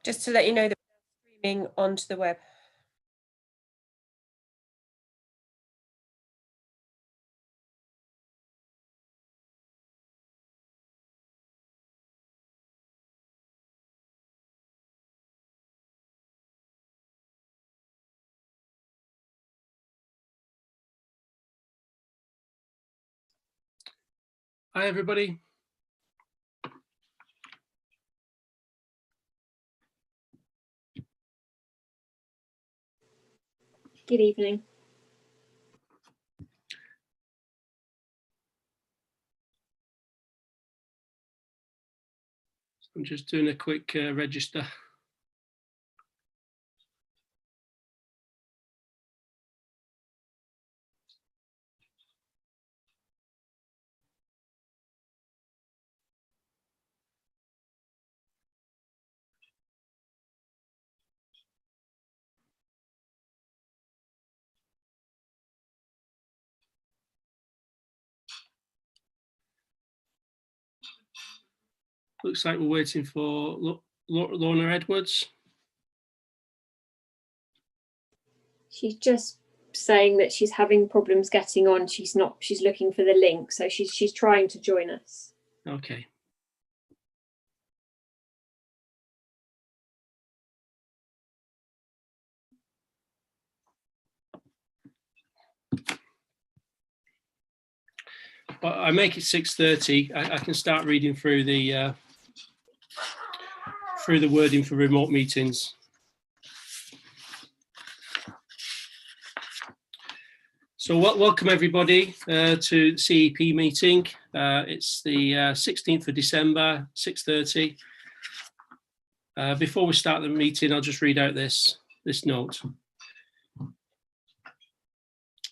Just to let you know that we're streaming onto the web. Hi, everybody. Good evening. I'm just doing a quick register. Looks like we're waiting for Lorna Edwards. She's just saying that she's having problems getting on. She's looking for the link, so she's trying to join us. Okay. But I make it 6:30. I can start reading through the wording for remote meetings. So welcome everybody to CEP meeting. It's the 16th of December, 6:30. Before we start the meeting, I'll just read out this note.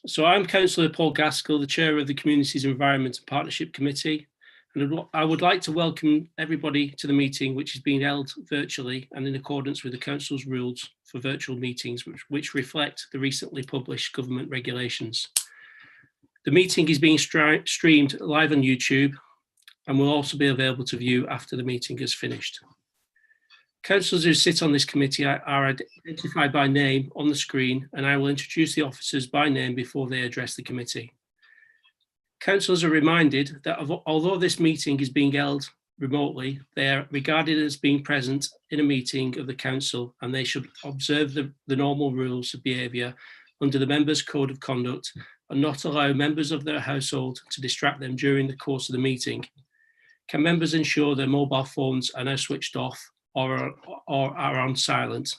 So I'm Councillor Paul Gaskell, the Chair of the Communities Environment and Partnership Committee, and I would like to welcome everybody to the meeting, which is being held virtually and in accordance with the Council's rules for virtual meetings, which reflect the recently published government regulations. The meeting is being streamed live on YouTube and will also be available to view after the meeting is finished. Councillors who sit on this committee are identified by name on the screen, and I will introduce the officers by name before they address the committee. Councillors are reminded that although this meeting is being held remotely, they are regarded as being present in a meeting of the council, and they should observe the normal rules of behaviour under the Members' Code of Conduct and not allow members of their household to distract them during the course of the meeting. Can members ensure their mobile phones are now switched off or are on silent?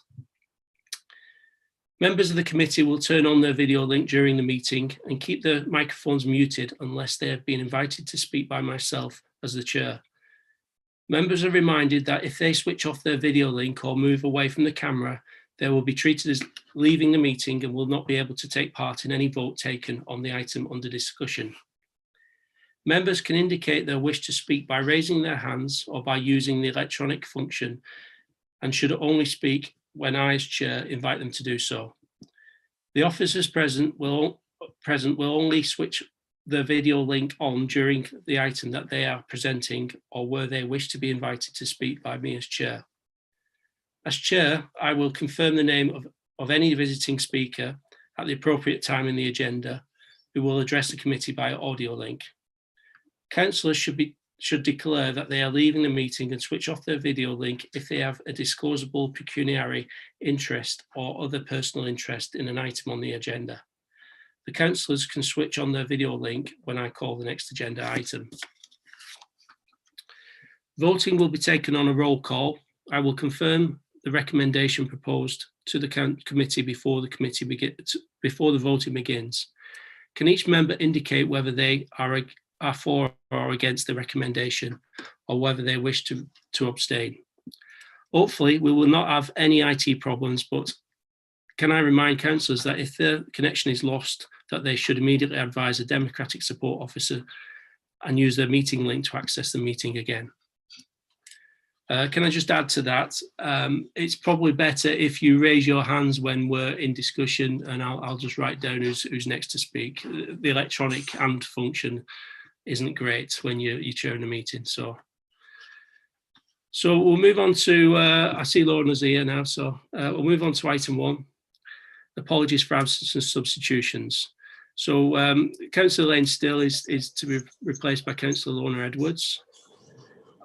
Members of the committee will turn on their video link during the meeting and keep their microphones muted unless they have been invited to speak by myself as the chair. Members are reminded that if they switch off their video link or move away from the camera, they will be treated as leaving the meeting and will not be able to take part in any vote taken on the item under discussion. Members can indicate their wish to speak by raising their hands or by using the electronic function, and should only speak when I, as chair, invite them to do so. The officers present will only switch the video link on during the item that they are presenting or where they wish to be invited to speak by me as chair. As chair, I will confirm the name of any visiting speaker at the appropriate time in the agenda who will address the committee by audio link. Councillors should declare that they are leaving the meeting and switch off their video link if they have a disclosable pecuniary interest or other personal interest in an item on the agenda. The councillors can switch on their video link when I call the next agenda item. Voting will be taken on a roll call. I will confirm the recommendation proposed to the committee before the voting begins. Can each member indicate whether they are for or against the recommendation, or whether they wish to abstain? Hopefully, we will not have any IT problems, but can I remind councillors that if their connection is lost, that they should immediately advise a democratic support officer and use their meeting link to access the meeting again. Can I just add to that? It's probably better if you raise your hands when we're in discussion, and I'll just write down who's next to speak. The electronic hand function isn't great when you're chairing a meeting. So So we'll move on to, I see Lauren's here now, so we'll move on to item 1, apologies for absence and substitutions. So Councillor Lane Still is to be replaced by Councillor Lorna Edwards.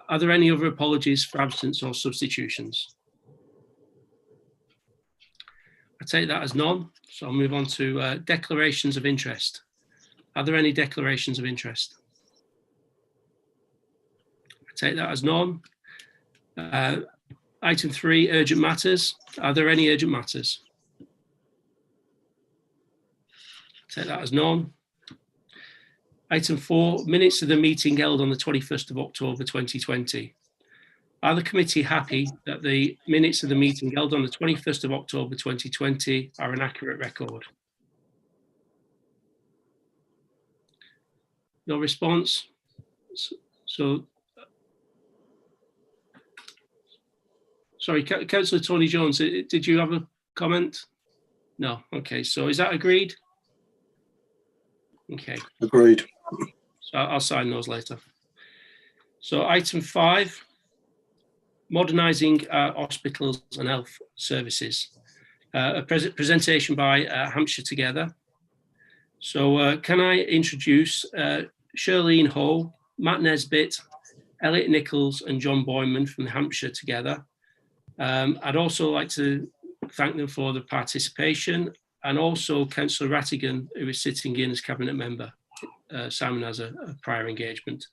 Are there any other apologies for absence or substitutions? I take that as none, so I'll move on to declarations of interest. Are there any declarations of interest? I take that as none. Item 3, urgent matters. Are there any urgent matters? Take that as none. Item 4, minutes of the meeting held on the 21st of October 2020. Are the committee happy that the minutes of the meeting held on the 21st of October 2020 are an accurate record? No response. So sorry, Councillor Tony Jones, did you have a comment? No. Okay, so is that agreed? Okay. Agreed. So I'll sign those later. So item 5, modernising hospitals and health services. A presentation by Hampshire Together. So can I introduce Shirlene Ho, Matt Nesbitt, Elliot Nichols and John Boyman from Hampshire Together. I'd also like to thank them for the participation, and also Councillor Rattigan, who is sitting in as Cabinet Member. Simon has a prior engagement.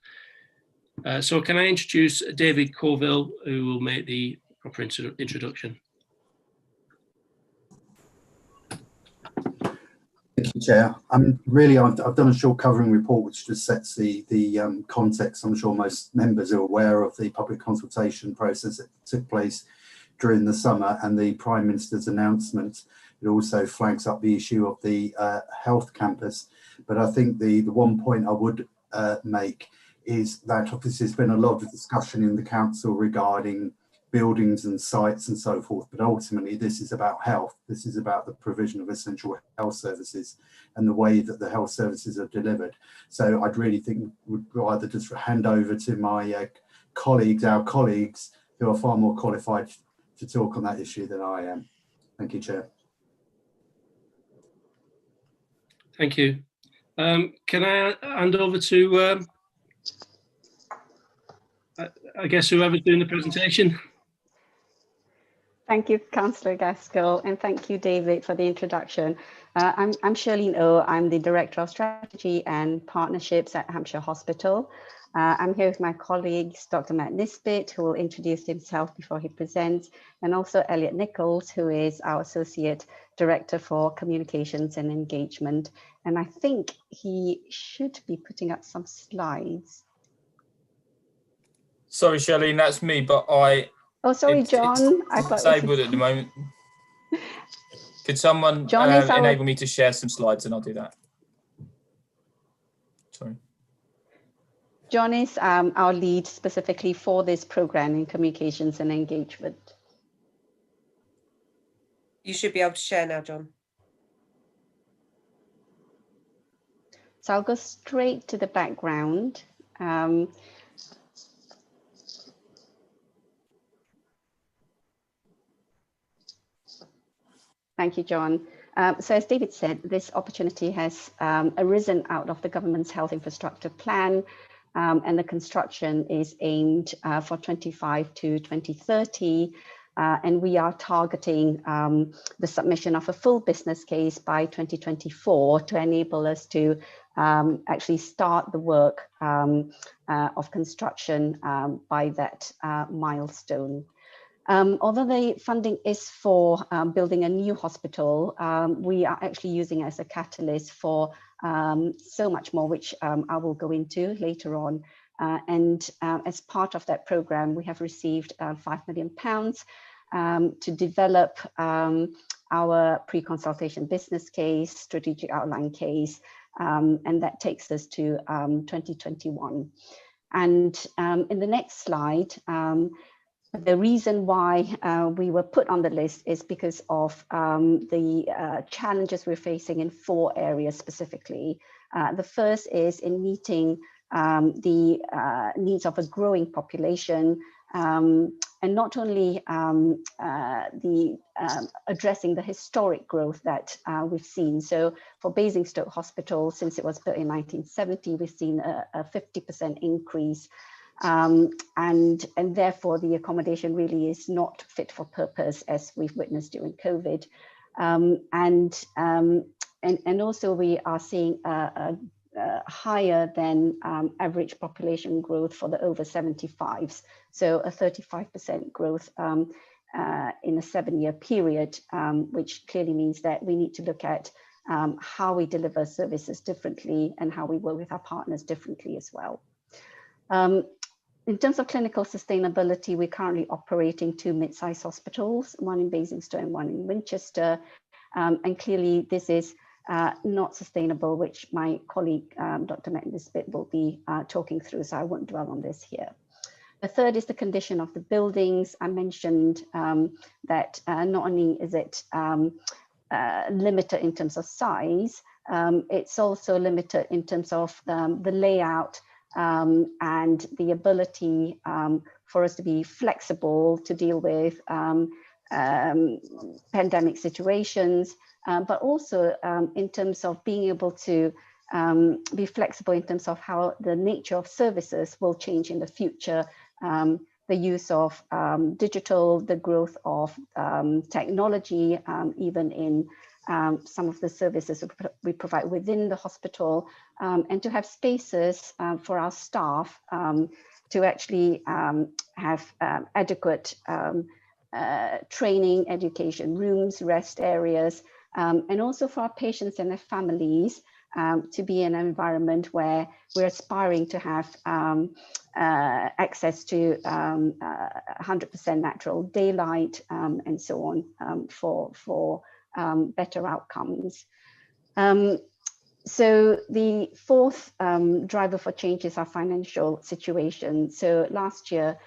So can I introduce David Colville, who will make the proper introduction. Thank you, Chair. Really, I've done a short covering report which just sets the context. I'm sure most members are aware of the public consultation process that took place during the summer and the Prime Minister's announcement. It also flags up the issue of the health campus. But I think the one point I would make is that obviously there's been a lot of discussion in the council regarding buildings and sites and so forth, but ultimately this is about health. This is about the provision of essential health services and the way that the health services are delivered. So I'd really think would rather just hand over to my colleagues, our colleagues, who are far more qualified to talk on that issue than I am. Thank you, Chair. Thank you. Can I hand over to, I guess, whoever's doing the presentation? Thank you, Councillor Gaskell, and thank you, David, for the introduction. I'm Shirlene O. I'm the Director of Strategy and Partnerships at Hampshire Hospital. I'm here with my colleagues, Dr. Matt Nisbet, who will introduce himself before he presents, and also Elliot Nichols, who is our Associate Director for Communications and Engagement. And I think he should be putting up some slides. Sorry, Shirlene, that's me, but Oh, sorry, John. I thought disabled at the moment. Could someone enable me to share some slides, and I'll do that. Sorry. John is our lead specifically for this program in communications and engagement. You should be able to share now, John. So I'll go straight to the background. Thank you, John. So as David said, this opportunity has arisen out of the government's health infrastructure plan, and the construction is aimed for 25 to 2030. And we are targeting the submission of a full business case by 2024 to enable us to actually start the work of construction by that milestone. Although the funding is for building a new hospital, we are actually using it as a catalyst for so much more, which I will go into later on. And as part of that program, we have received £5 million to develop our pre-consultation business case, strategic outline case, and that takes us to 2021. And in the next slide, the reason why we were put on the list is because of the challenges we're facing in 4 areas specifically. The first is in meeting the needs of a growing population, And not only addressing the historic growth that we've seen. So for Basingstoke Hospital, since it was built in 1970, we've seen a 50% increase. And therefore the accommodation really is not fit for purpose, as we've witnessed during COVID. And also we are seeing a higher than average population growth for the over 75s. So a 35% growth in a 7-year period, which clearly means that we need to look at how we deliver services differently and how we work with our partners differently as well. In terms of clinical sustainability, we're currently operating 2 mid-sized hospitals, one in Basingstoke and one in Winchester. And clearly this is not sustainable, which my colleague, Dr. Metnisbit, will be talking through, so I won't dwell on this here. The third is the condition of the buildings. I mentioned that not only is it limited in terms of size, it's also limited in terms of the layout and the ability for us to be flexible to deal with pandemic situations, but also in terms of being able to be flexible in terms of how the nature of services will change in the future. The use of digital, the growth of technology, even in some of the services we provide within the hospital, and to have spaces for our staff to actually have adequate training, education rooms, rest areas, and also for our patients and their families to be in an environment where we're aspiring to have access to 100% natural daylight and so on for better outcomes. So the fourth driver for change is our financial situation. So last year,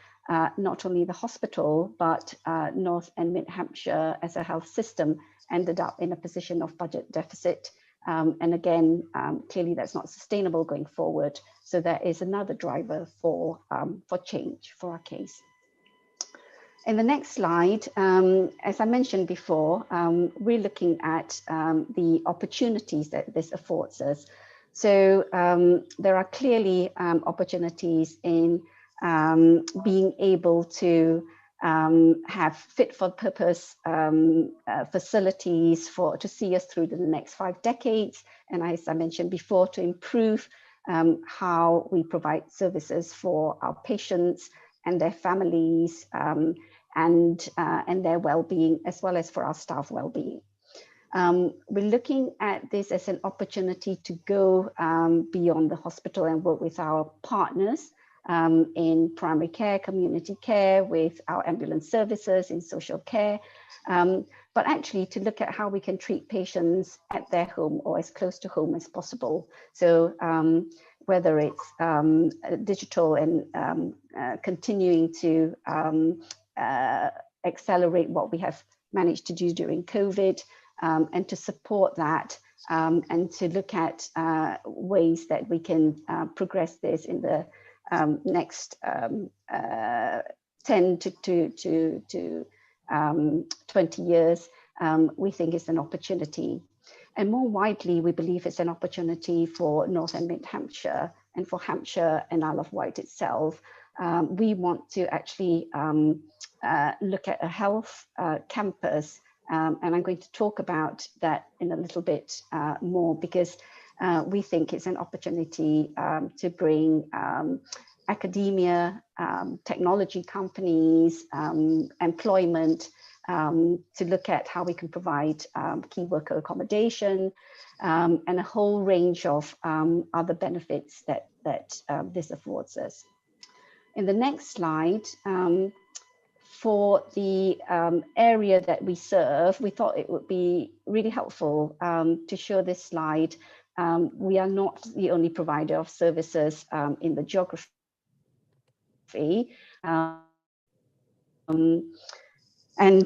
not only the hospital, but North and Mid Hampshire as a health system ended up in a position of budget deficit. And again, clearly that's not sustainable going forward. So there is another driver for change for our case. In the next slide, as I mentioned before, we're looking at the opportunities that this affords us. So there are clearly opportunities in being able to have fit for purpose facilities to see us through the next 5 decades. And as I mentioned before, to improve how we provide services for our patients and their families and their well-being, as well as for our staff well-being. We're looking at this as an opportunity to go beyond the hospital and work with our partners in primary care, community care, with our ambulance services, in social care, but actually to look at how we can treat patients at their home or as close to home as possible. So whether it's digital and continuing to accelerate what we have managed to do during COVID, and to support that, and to look at ways that we can progress this in the next 10 to 20 years, we think is an opportunity. And more widely, we believe it's an opportunity for North and Mid Hampshire and for Hampshire and Isle of Wight itself. We want to actually look at a health campus, and I'm going to talk about that in a little bit more, because we think it's an opportunity to bring academia, technology companies, employment, to look at how we can provide key worker accommodation, and a whole range of other benefits that this affords us. In the next slide, for the area that we serve, we thought it would be really helpful to show this slide. We are not the only provider of services in the geography. And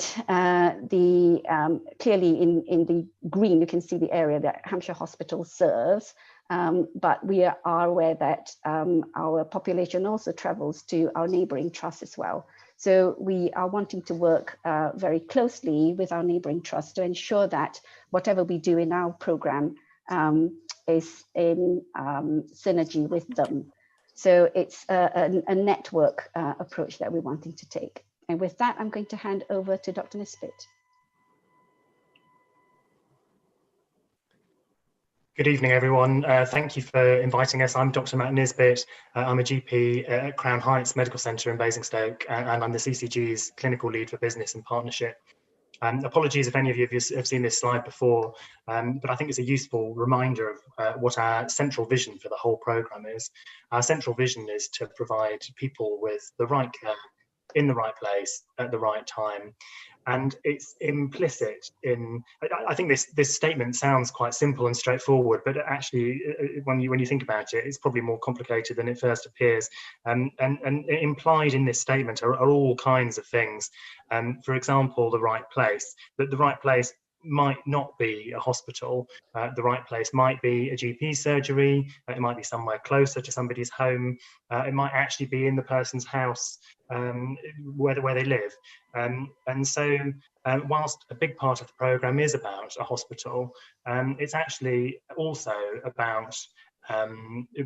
clearly in the green, you can see the area that Hampshire Hospital serves. But we are aware that our population also travels to our neighbouring trusts as well. So we are wanting to work very closely with our neighbouring trusts to ensure that whatever we do in our programme is in synergy with them. So it's a network approach that we're wanting to take. And with that, I'm going to hand over to Dr. Nisbet. Good evening, everyone. Thank you for inviting us. I'm Dr. Matt Nisbet. I'm a GP at Crown Heights Medical Centre in Basingstoke, and I'm the CCG's clinical lead for business and partnership. Apologies if any of you have seen this slide before, but I think it's a useful reminder of what our central vision for the whole programme is. Our central vision is to provide people with the right care in the right place at the right time. And it's implicit in, I think this statement sounds quite simple and straightforward, but actually, when you think about it, it's probably more complicated than it first appears. And implied in this statement are all kinds of things. For example, the right place. But the right place might not be a hospital. The right place might be a GP surgery. It might be somewhere closer to somebody's home. It might actually be in the person's house where they live. And so whilst a big part of the programme is about a hospital, it's actually also about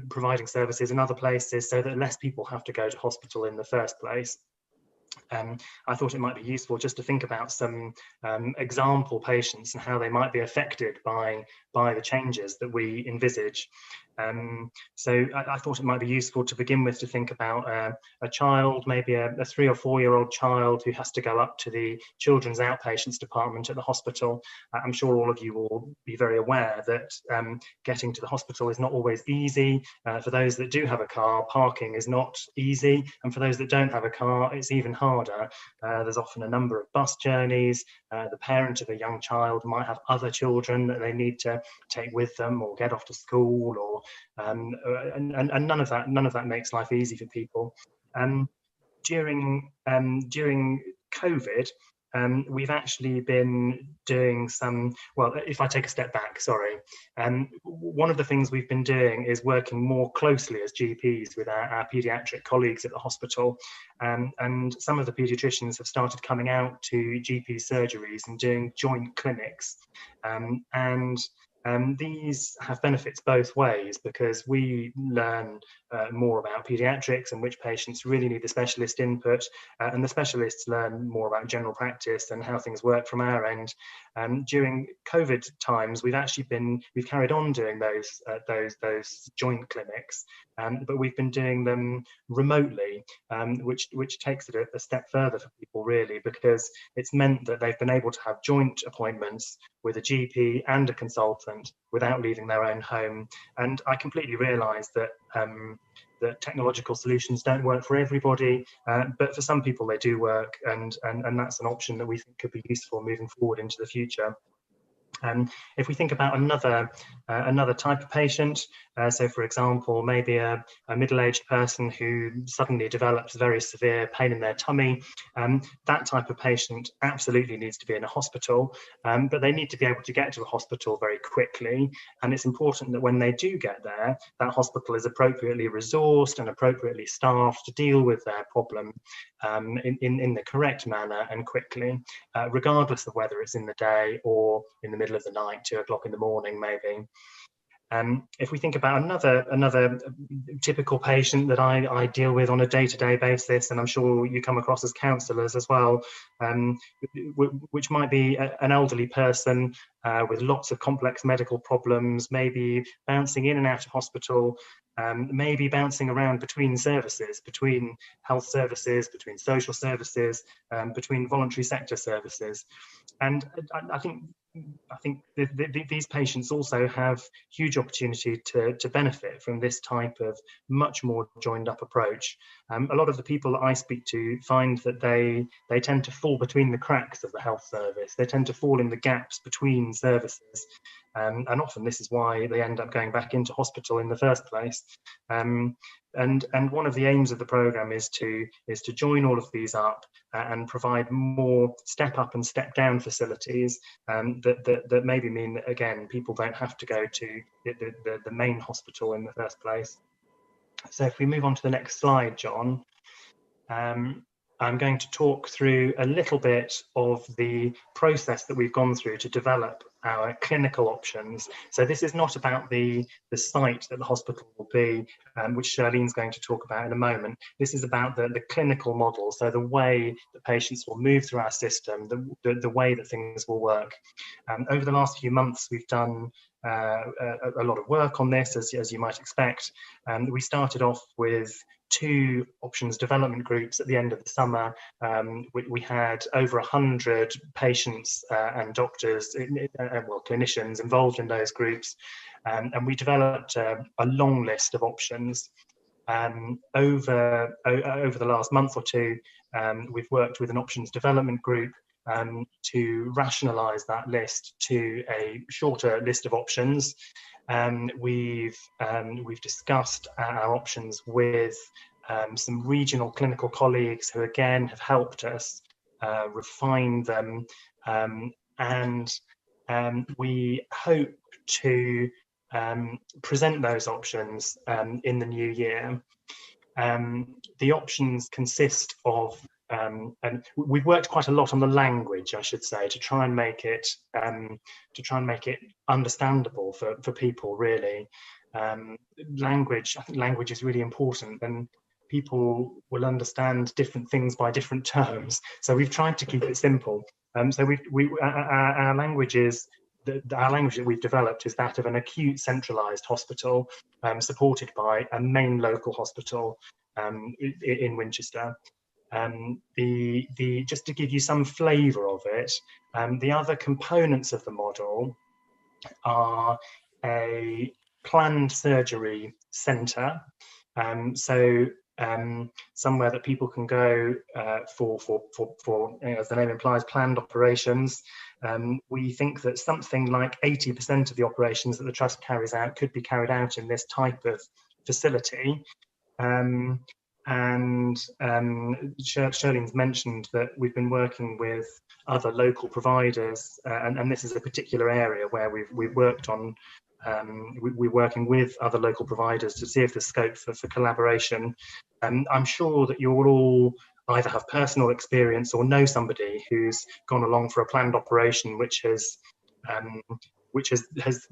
providing services in other places so that less people have to go to hospital in the first place. I thought it might be useful just to think about some example patients and how they might be affected by the changes that we envisage. So I thought it might be useful to begin with to think about a child, maybe a 3 or 4 year old child who has to go up to the children's outpatients department at the hospital. I'm sure all of you will be very aware that getting to the hospital is not always easy. For those that do have a car, parking is not easy. And for those that don't have a car, it's even harder. There's often a number of bus journeys. The parent of a young child might have other children that they need to take with them or get off to school, or and none of that makes life easy for people. During COVID, we've actually been doing some, well, if I take a step back, sorry, one of the things we've been doing is working more closely as GPs with our paediatric colleagues at the hospital, and some of the paediatricians have started coming out to GP surgeries and doing joint clinics, and these have benefits both ways, because we learn more about paediatrics and which patients really need the specialist input, and the specialists learn more about general practice and how things work from our end. During COVID times, we've carried on doing those joint clinics, but we've been doing them remotely, which takes it a step further for people, really, because it's meant that they've been able to have joint appointments with a GP and a consultant without leaving their own home. And I completely realise that that technological solutions don't work for everybody, but for some people they do work, and that's an option that we think could be useful moving forward into the future. If we think about another type of patient, so for example, maybe a middle-aged person who suddenly develops very severe pain in their tummy, that type of patient absolutely needs to be in a hospital, but they need to be able to get to a hospital very quickly. And it's important that when they do get there, that hospital is appropriately resourced and appropriately staffed to deal with their problem in the correct manner and quickly, regardless of whether it's in the day or in the middle of the night, 2 o'clock in the morning, maybe. If we think about another typical patient that I deal with on a day-to-day basis, and I'm sure you come across as counsellors as well, which might be an elderly person with lots of complex medical problems, maybe bouncing in and out of hospital, maybe bouncing around between services, between health services, between social services, between voluntary sector services. And I think these patients also have huge opportunity to benefit from this type of much more joined up approach. A lot of the people that I speak to find that they tend to fall between the cracks of the health service. They tend to fall in the gaps between services. And often this is why they end up going back into hospital in the first place. And one of the aims of the programme is to join all of these up and provide more step up and step down facilities that maybe mean that, again, people don't have to go to the main hospital in the first place. So if we move on to the next slide, John, I'm going to talk through a little bit of the process that we've gone through to develop our clinical options. So this is not about the site that the hospital will be, which Charlene's going to talk about in a moment. This is about the clinical model, so the way that patients will move through our system, the way that things will work. Over the last few months, we've done a lot of work on this, as you might expect. We started off with 2 options development groups at the end of the summer. We had over 100 patients and doctors, well, clinicians involved in those groups, and we developed a long list of options. Over the last month or 2, we've worked with an options development group to rationalise that list to a shorter list of options. We've discussed our options with some regional clinical colleagues who again have helped us refine them, and we hope to present those options in the new year. The options consist of, and we've worked quite a lot on the language, I should say, to try and make it understandable for people, really. Language, I think language is really important, and people will understand different things by different terms. So we've tried to keep it simple. So our language is, our language that we've developed is that of an acute centralised hospital, supported by a main local hospital in Winchester. Just to give you some flavour of it, the other components of the model are a planned surgery centre, somewhere that people can go for as the name implies, planned operations. We think that something like 80% of the operations that the Trust carries out could be carried out in this type of facility. Charlene's mentioned that we've been working with other local providers, and this is a particular area where we've worked on. We're working with other local providers to see if there's scope for collaboration. I'm sure that you'll all either have personal experience or know somebody who's gone along for a planned operation which has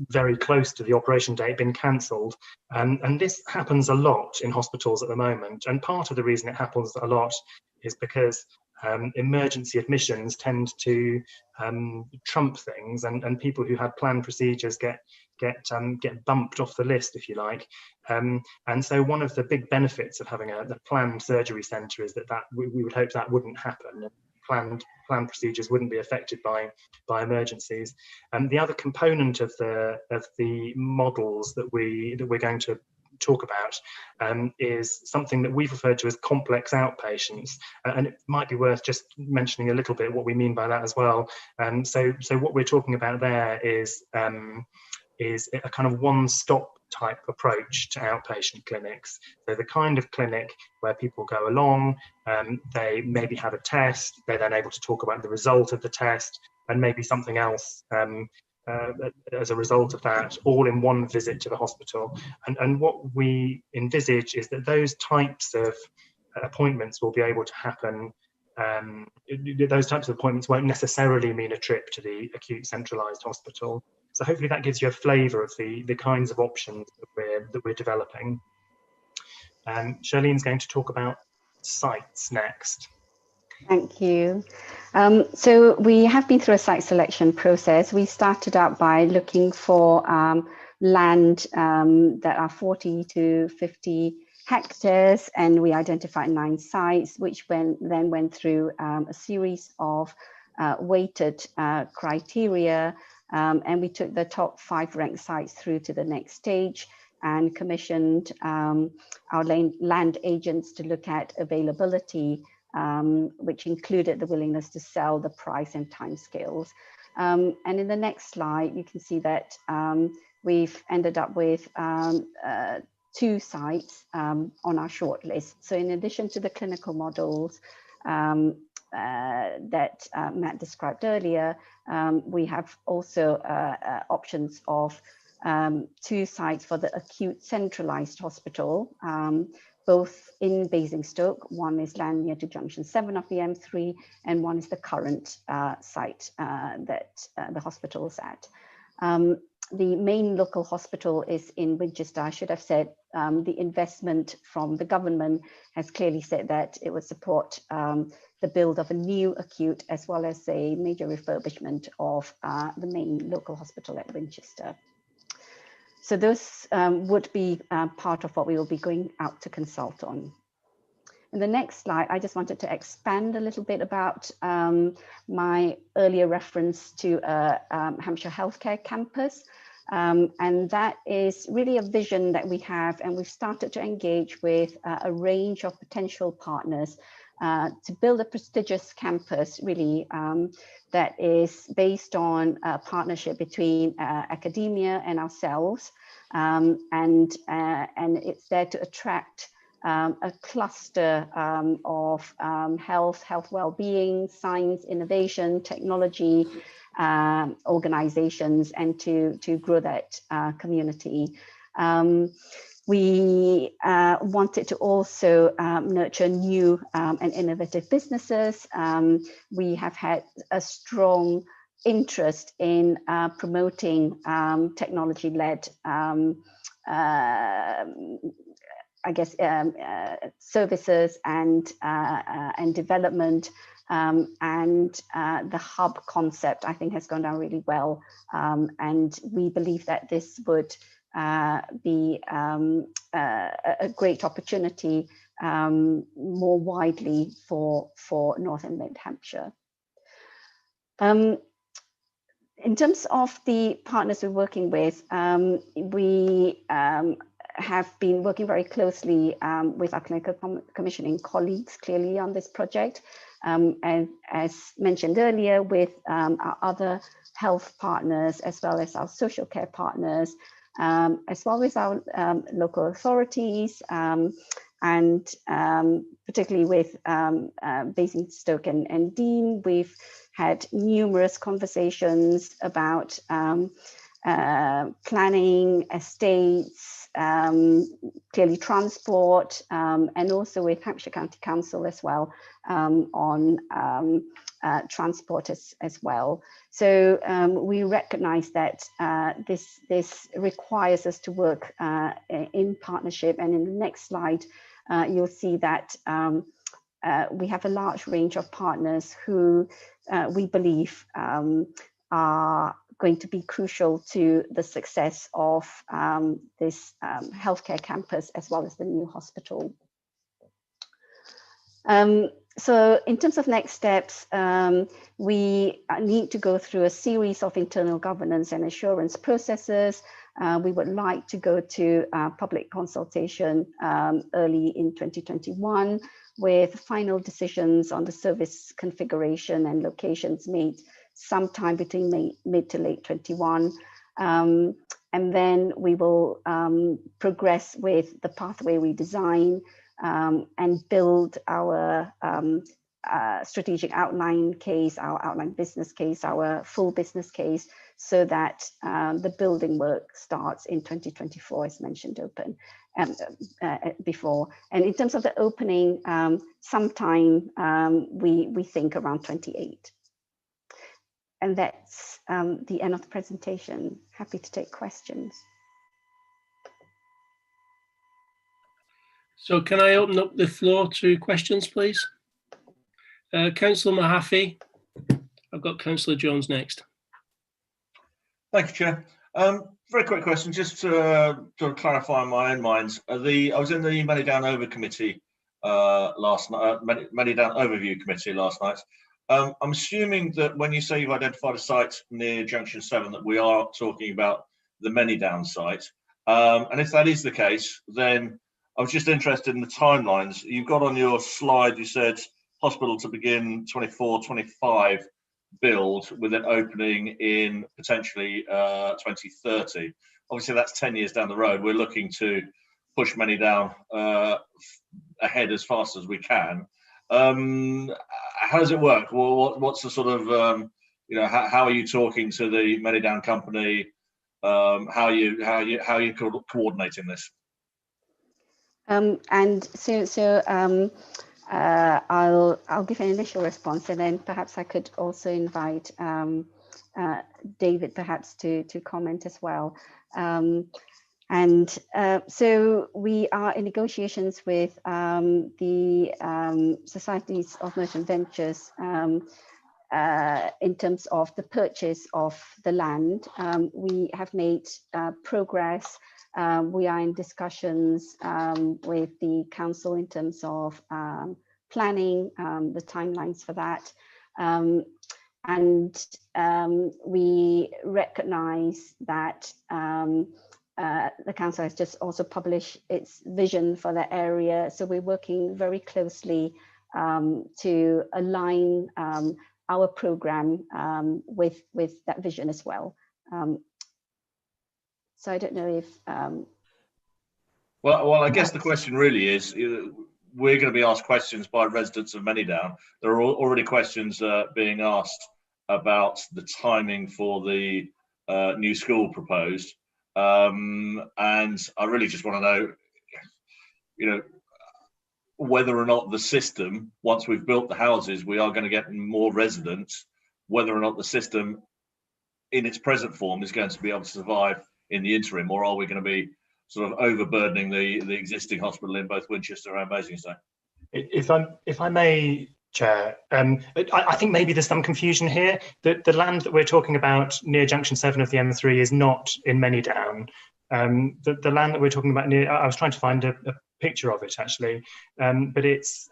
very close to the operation date been cancelled, and this happens a lot in hospitals at the moment. And part of the reason it happens a lot is because emergency admissions tend to trump things, and people who had planned procedures get bumped off the list, if you like. And so one of the big benefits of having a planned surgery centre is that we would hope that wouldn't happen. Planned procedures wouldn't be affected by emergencies. And the other component of the models that we're going to talk about is something that we've referred to as complex outpatients, and it might be worth just mentioning a little bit what we mean by that as well. So what we're talking about there is a kind of one-stop type approach to outpatient clinics. So the kind of clinic where people go along, they maybe have a test, they're then able to talk about the result of the test, and maybe something else as a result of that, all in one visit to the hospital. And what we envisage is that those types of appointments will be able to happen. Those types of appointments won't necessarily mean a trip to the acute centralised hospital. So hopefully that gives you a flavour of the kinds of options that we're developing. Charlene's going to talk about sites next. Thank you. So we have been through a site selection process. We started out by looking for land that are 40 to 50 hectares, and we identified 9 sites, which then went through a series of weighted criteria, and we took the top 5 ranked sites through to the next stage and commissioned our land agents to look at availability, which included the willingness to sell, the price and timescales. And in the next slide, you can see that we've ended up with 2 sites on our shortlist. So in addition to the clinical models that Matt described earlier, we have also options of 2 sites for the acute centralized hospital, both in Basingstoke. One is land near to junction 7 of the M3, and one is the current site that the hospital is at. The main local hospital is in Winchester. I should have said the investment from the government has clearly said that it would support the build of a new acute as well as a major refurbishment of the main local hospital at Winchester. So those would be part of what we will be going out to consult on. In the next slide, I just wanted to expand a little bit about my earlier reference to Hampshire Healthcare Campus. And that is really a vision that we have, and we've started to engage with a range of potential partners to build a prestigious campus, really, that is based on a partnership between academia and ourselves. And it's there to attract a cluster of health well-being, science, innovation, technology organizations, and to grow that community. We wanted to also nurture new and innovative businesses. We have had a strong interest in promoting technology-led I guess services and development, and the hub concept, I think, has gone down really well, and we believe that this would be a great opportunity more widely for North and Mid Hampshire. In terms of the partners we're working with, we have been working very closely with our clinical commissioning colleagues clearly on this project, and as mentioned earlier, with our other health partners, as well as our social care partners, as well as our local authorities, and particularly with Basingstoke and Dean. We've had numerous conversations about planning, estates, clearly transport, and also with Hampshire County Council as well on transport as well. So we recognize that this requires us to work in partnership, and in the next slide you'll see that we have a large range of partners who we believe are going to be crucial to the success of this healthcare campus as well as the new hospital. So in terms of next steps, we need to go through a series of internal governance and assurance processes. We would like to go to public consultation early in 2021, with final decisions on the service configuration and locations made sometime between mid to late 21. And then we will progress with the pathway redesign and build our strategic outline case, our outline business case, our full business case, so that the building work starts in 2024, as mentioned before. And in terms of the opening, sometime we think around 28. And that's the end of the presentation. Happy to take questions. So can I open up the floor to questions, please? Councillor Mahaffey. I've got Councillor Jones next. Thank you, Chair. Very quick question, just to clarify in my own mind. I was in the Many Down Over committee last night, Many Down Overview committee last night. I'm assuming that when you say you've identified a site near Junction 7, that we are talking about the Many Down site. And if that is the case, then I was just interested in the timelines. You've got on your slide, you said hospital to begin 24, 25. build with an opening in potentially 2030. Obviously, that's 10 years down the road. We're looking to push many down ahead as fast as we can. How does it work? Well, what's the sort of how are you talking to the many down company? How are you coordinating this? I'll give an initial response, and then perhaps I could also invite David perhaps to comment as well. So we are in negotiations with the Societies of Merchant Ventures in terms of the purchase of the land. We have made progress. We are in discussions with the council in terms of planning, the timelines for that. We recognize that the council has just also published its vision for the area. So we're working very closely to align our program with that vision as well. So I don't know if. Well, I guess the question really is, we're going to be asked questions by residents of Manydown. There are already questions being asked about the timing for the new school proposed. And I really just want to know, whether or not the system, once we've built the houses, we are going to get more residents, whether or not the system in its present form is going to be able to survive in the interim, or are we going to be sort of overburdening the existing hospital in both Winchester and Basingstoke? If I may, Chair, I think maybe there's some confusion here. The land that we're talking about near Junction 7 of the M3 is not in Manydown. The land that we're talking about near, I was trying to find a picture of it actually, but it's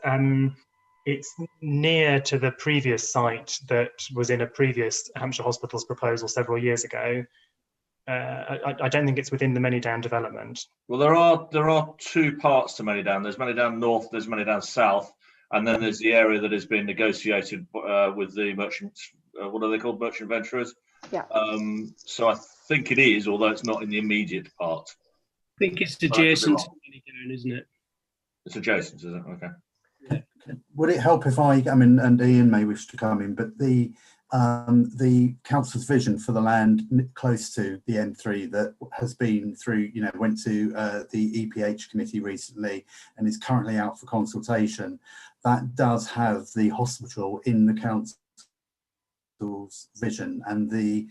near to the previous site that was in a previous Hampshire Hospitals proposal several years ago. I don't think it's within the Manydown development. Well, there are two parts to Manydown. There's Manydown North, there's Manydown South, and then there's the area that has been negotiated with the merchants. What are they called? Merchant venturers. Yeah. So I think it is, although it's not in the immediate part. I think it's adjacent to Manydown, isn't it? It's adjacent, is it? Okay. Yeah. Would it help if I mean, and Ian may wish to come in, but the council's vision for the land close to the M3 that has been through, went to the EPH committee recently and is currently out for consultation, that does have the hospital in the council's vision, and the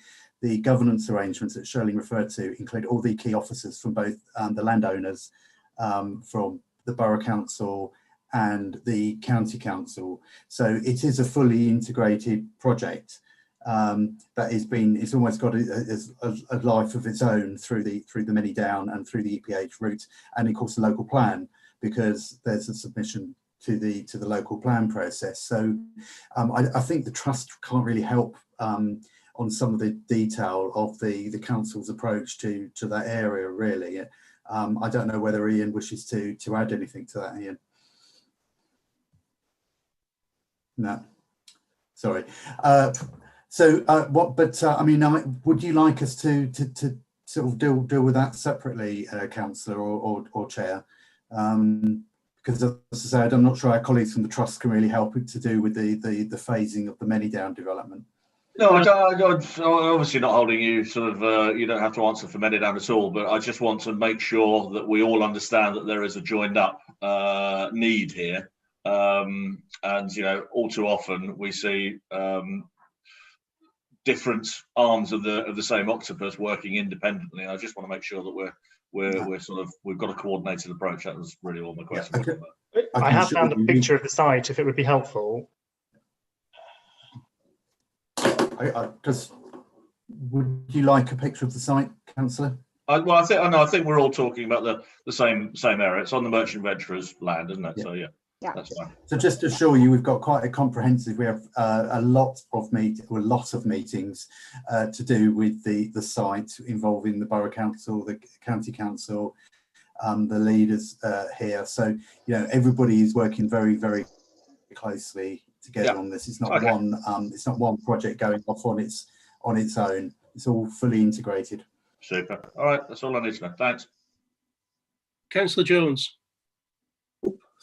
governance arrangements that Shirley referred to include all the key officers from both the landowners, from the borough council and the county council. So it is a fully integrated project that it's almost got a life of its own through the Manydown and through the EPH route, and of course the local plan, because there's a submission to the local plan process. So I think the trust can't really help on some of the detail of the council's approach to that area, really. I don't know whether Ian wishes to add anything to that, Ian. No, sorry. I mean, would you like us to sort of deal with that separately, councillor or chair? Because as I said, I'm not sure our colleagues from the trust can really help it to do with the phasing of the Manydown development. No, I'm obviously not holding you sort of, you don't have to answer for Manydown at all, but I just want to make sure that we all understand that there is a joined up need here. And, all too often we see different arms of the same octopus working independently. I just want to make sure that we've got a coordinated approach. That was really all my question. Yeah, okay. I have found a picture of the site, if it would be helpful. Would you like a picture of the site, councillor? I think we're all talking about the same area. It's on the merchant venturers' land, isn't it? Yeah. So yeah. That's fine. So just to assure you, we've got quite a comprehensive. We have a lot of meetings to do with the site, involving the borough council, the county council, the leaders here. So everybody is working very, very closely together Yeah. on this. It's not Okay. it's not one project going off on its own. It's all fully integrated. Super. All right, that's all I need to know. Thanks. Councillor Jones.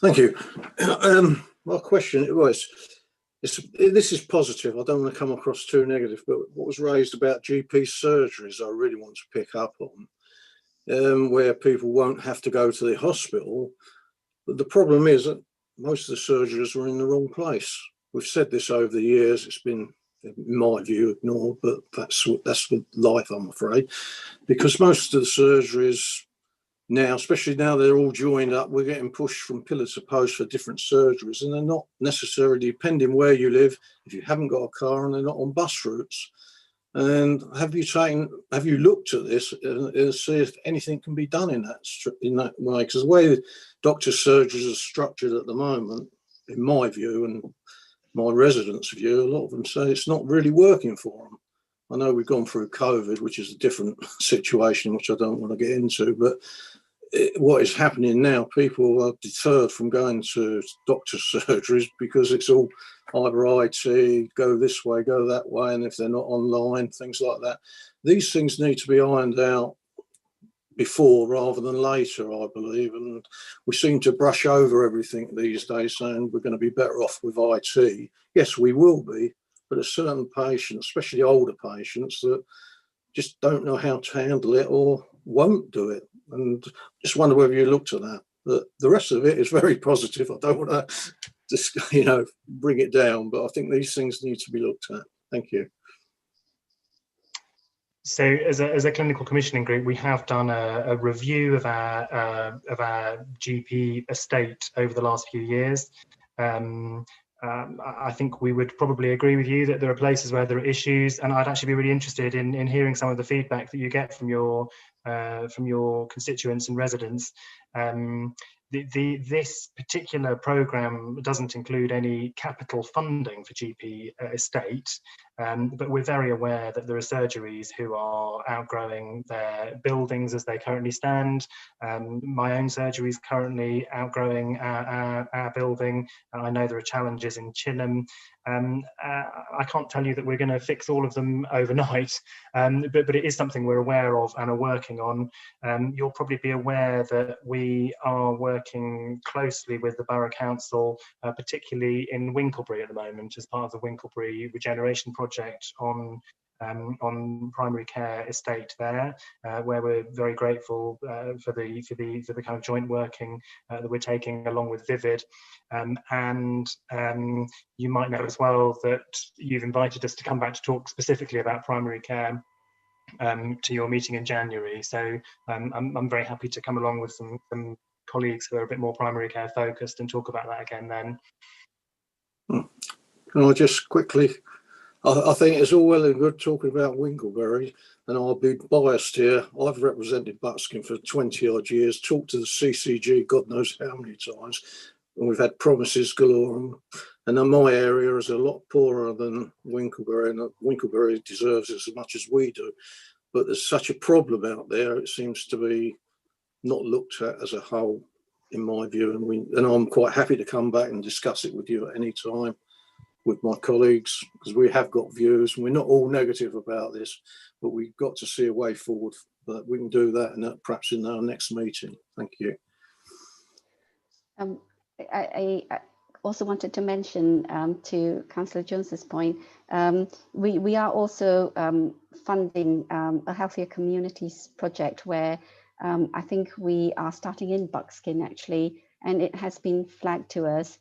Thank you. My question was, this is positive. I don't want to come across too negative, but what was raised about GP surgeries, I really want to pick up on, where people won't have to go to the hospital. But the problem is that most of the surgeries are in the wrong place. We've said this over the years. It's been, in my view, ignored, but that's life, I'm afraid, because most of the surgeries now, especially now they're all joined up, we're getting pushed from pillar to post for different surgeries, and they're not necessarily, depending where you live, if you haven't got a car, and they're not on bus routes. And have you looked at this and see if anything can be done in that way? Because the way doctor surgeries are structured at the moment, in my view and my residents' view, a lot of them say it's not really working for them. I know we've gone through COVID, which is a different situation, which I don't want to get into, but what is happening now, people are deterred from going to doctor surgeries because it's all either IT, go this way, go that way, and if they're not online, things like that. These things need to be ironed out before rather than later, I believe, and we seem to brush over everything these days, saying we're going to be better off with IT. Yes, we will be, but there's certain patients, especially older patients, that just don't know how to handle it or won't do it. And just wonder whether you looked at that. But the rest of it is very positive. I don't want to just, bring it down, but I think these things need to be looked at. Thank you. So as a clinical commissioning group, we have done a review of our GP estate over the last few years. I think we would probably agree with you that there are places where there are issues, and I'd actually be really interested in hearing some of the feedback that you get from your constituents and residents. This particular programme doesn't include any capital funding for GP estate, but we're very aware that there are surgeries who are outgrowing their buildings as they currently stand. My own surgery is currently outgrowing our building, and I know there are challenges in Chinham. I can't tell you that we're going to fix all of them overnight, but it is something we're aware of and are working on. You'll probably be aware that we are working closely with the Borough Council, particularly in Winklebury at the moment, as part of the Winklebury regeneration project on primary care estate there, where we're very grateful for the kind of joint working that we're taking along with Vivid. And you might know as well that you've invited us to come back to talk specifically about primary care to your meeting in January. So I'm very happy to come along with some colleagues who are a bit more primary care focused and talk about that again then. Can I just quickly, I think it's all well and good talking about Winklebury, and I'll be biased here. I've represented Buckskin for 20 odd years, talked to the CCG God knows how many times, and we've had promises galore, and then my area is a lot poorer than Winklebury, and Winklebury deserves it as much as we do. But there's such a problem out there, it seems to be not looked at as a whole, in my view, and I'm quite happy to come back and discuss it with you at any time with my colleagues, because we have got views, and we're not all negative about this, but we've got to see a way forward. But we can do that perhaps in our next meeting. Thank you. I also wanted to mention to Councillor Jones's point, we are also funding a Healthier Communities project where I think we are starting in Buckskin actually, and it has been flagged to us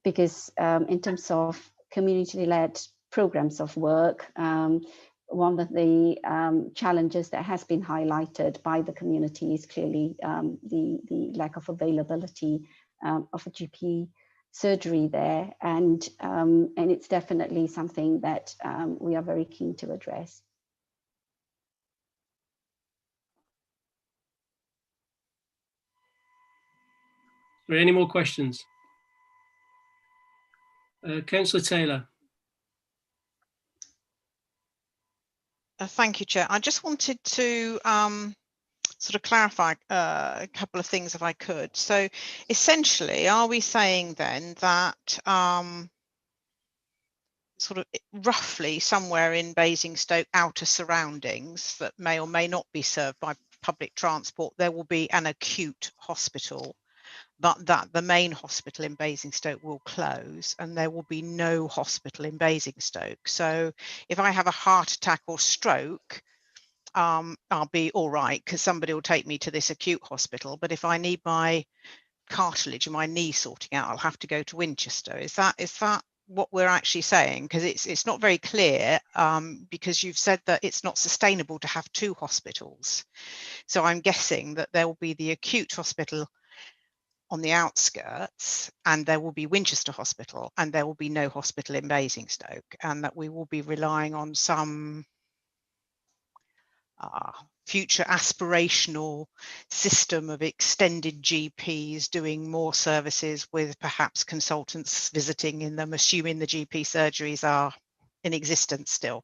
because in terms of community-led programs of work, one of the challenges that has been highlighted by the community is clearly the lack of availability of a GP surgery there, and it's definitely something that we are very keen to address. Are there any more questions? Councillor Taylor. Thank you, Chair. I just wanted to sort of clarify a couple of things if I could. So essentially, are we saying then that sort of roughly somewhere in Basingstoke outer surroundings that may or may not be served by public transport, there will be an acute hospital, but that the main hospital in Basingstoke will close and there will be no hospital in Basingstoke? So if I have a heart attack or stroke, I'll be all right because somebody will take me to this acute hospital. But if I need my cartilage and my knee sorting out, I'll have to go to Winchester. Is that what we're actually saying? Because it's not very clear, because you've said that it's not sustainable to have two hospitals. So I'm guessing that there will be the acute hospital on the outskirts, and there will be Winchester Hospital, and there will be no hospital in Basingstoke, and that we will be relying on some future aspirational system of extended GPs doing more services with perhaps consultants visiting in them, assuming the GP surgeries are in existence still.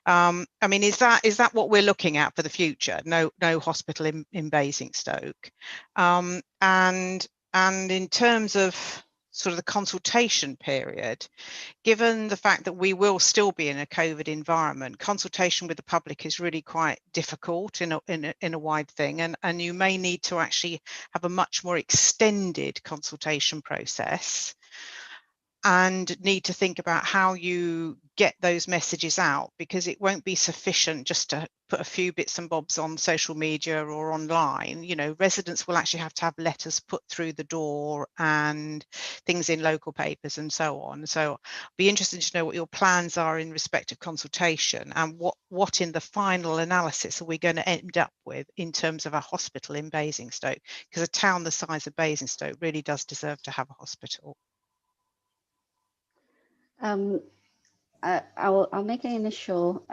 I mean, is that what we're looking at for the future? No hospital in Basingstoke. And in terms of sort of the consultation period, given the fact that we will still be in a COVID environment, consultation with the public is really quite difficult in a wide thing, and you may need to actually have a much more extended consultation process and need to think about how you get those messages out, because it won't be sufficient just to put a few bits and bobs on social media or online. You know, residents will actually have to have letters put through the door and things in local papers and so on. So I'd be interested to know what your plans are in respect of consultation, and what in the final analysis are we going to end up with in terms of a hospital in Basingstoke, because a town the size of Basingstoke really does deserve to have a hospital. I'll make an initial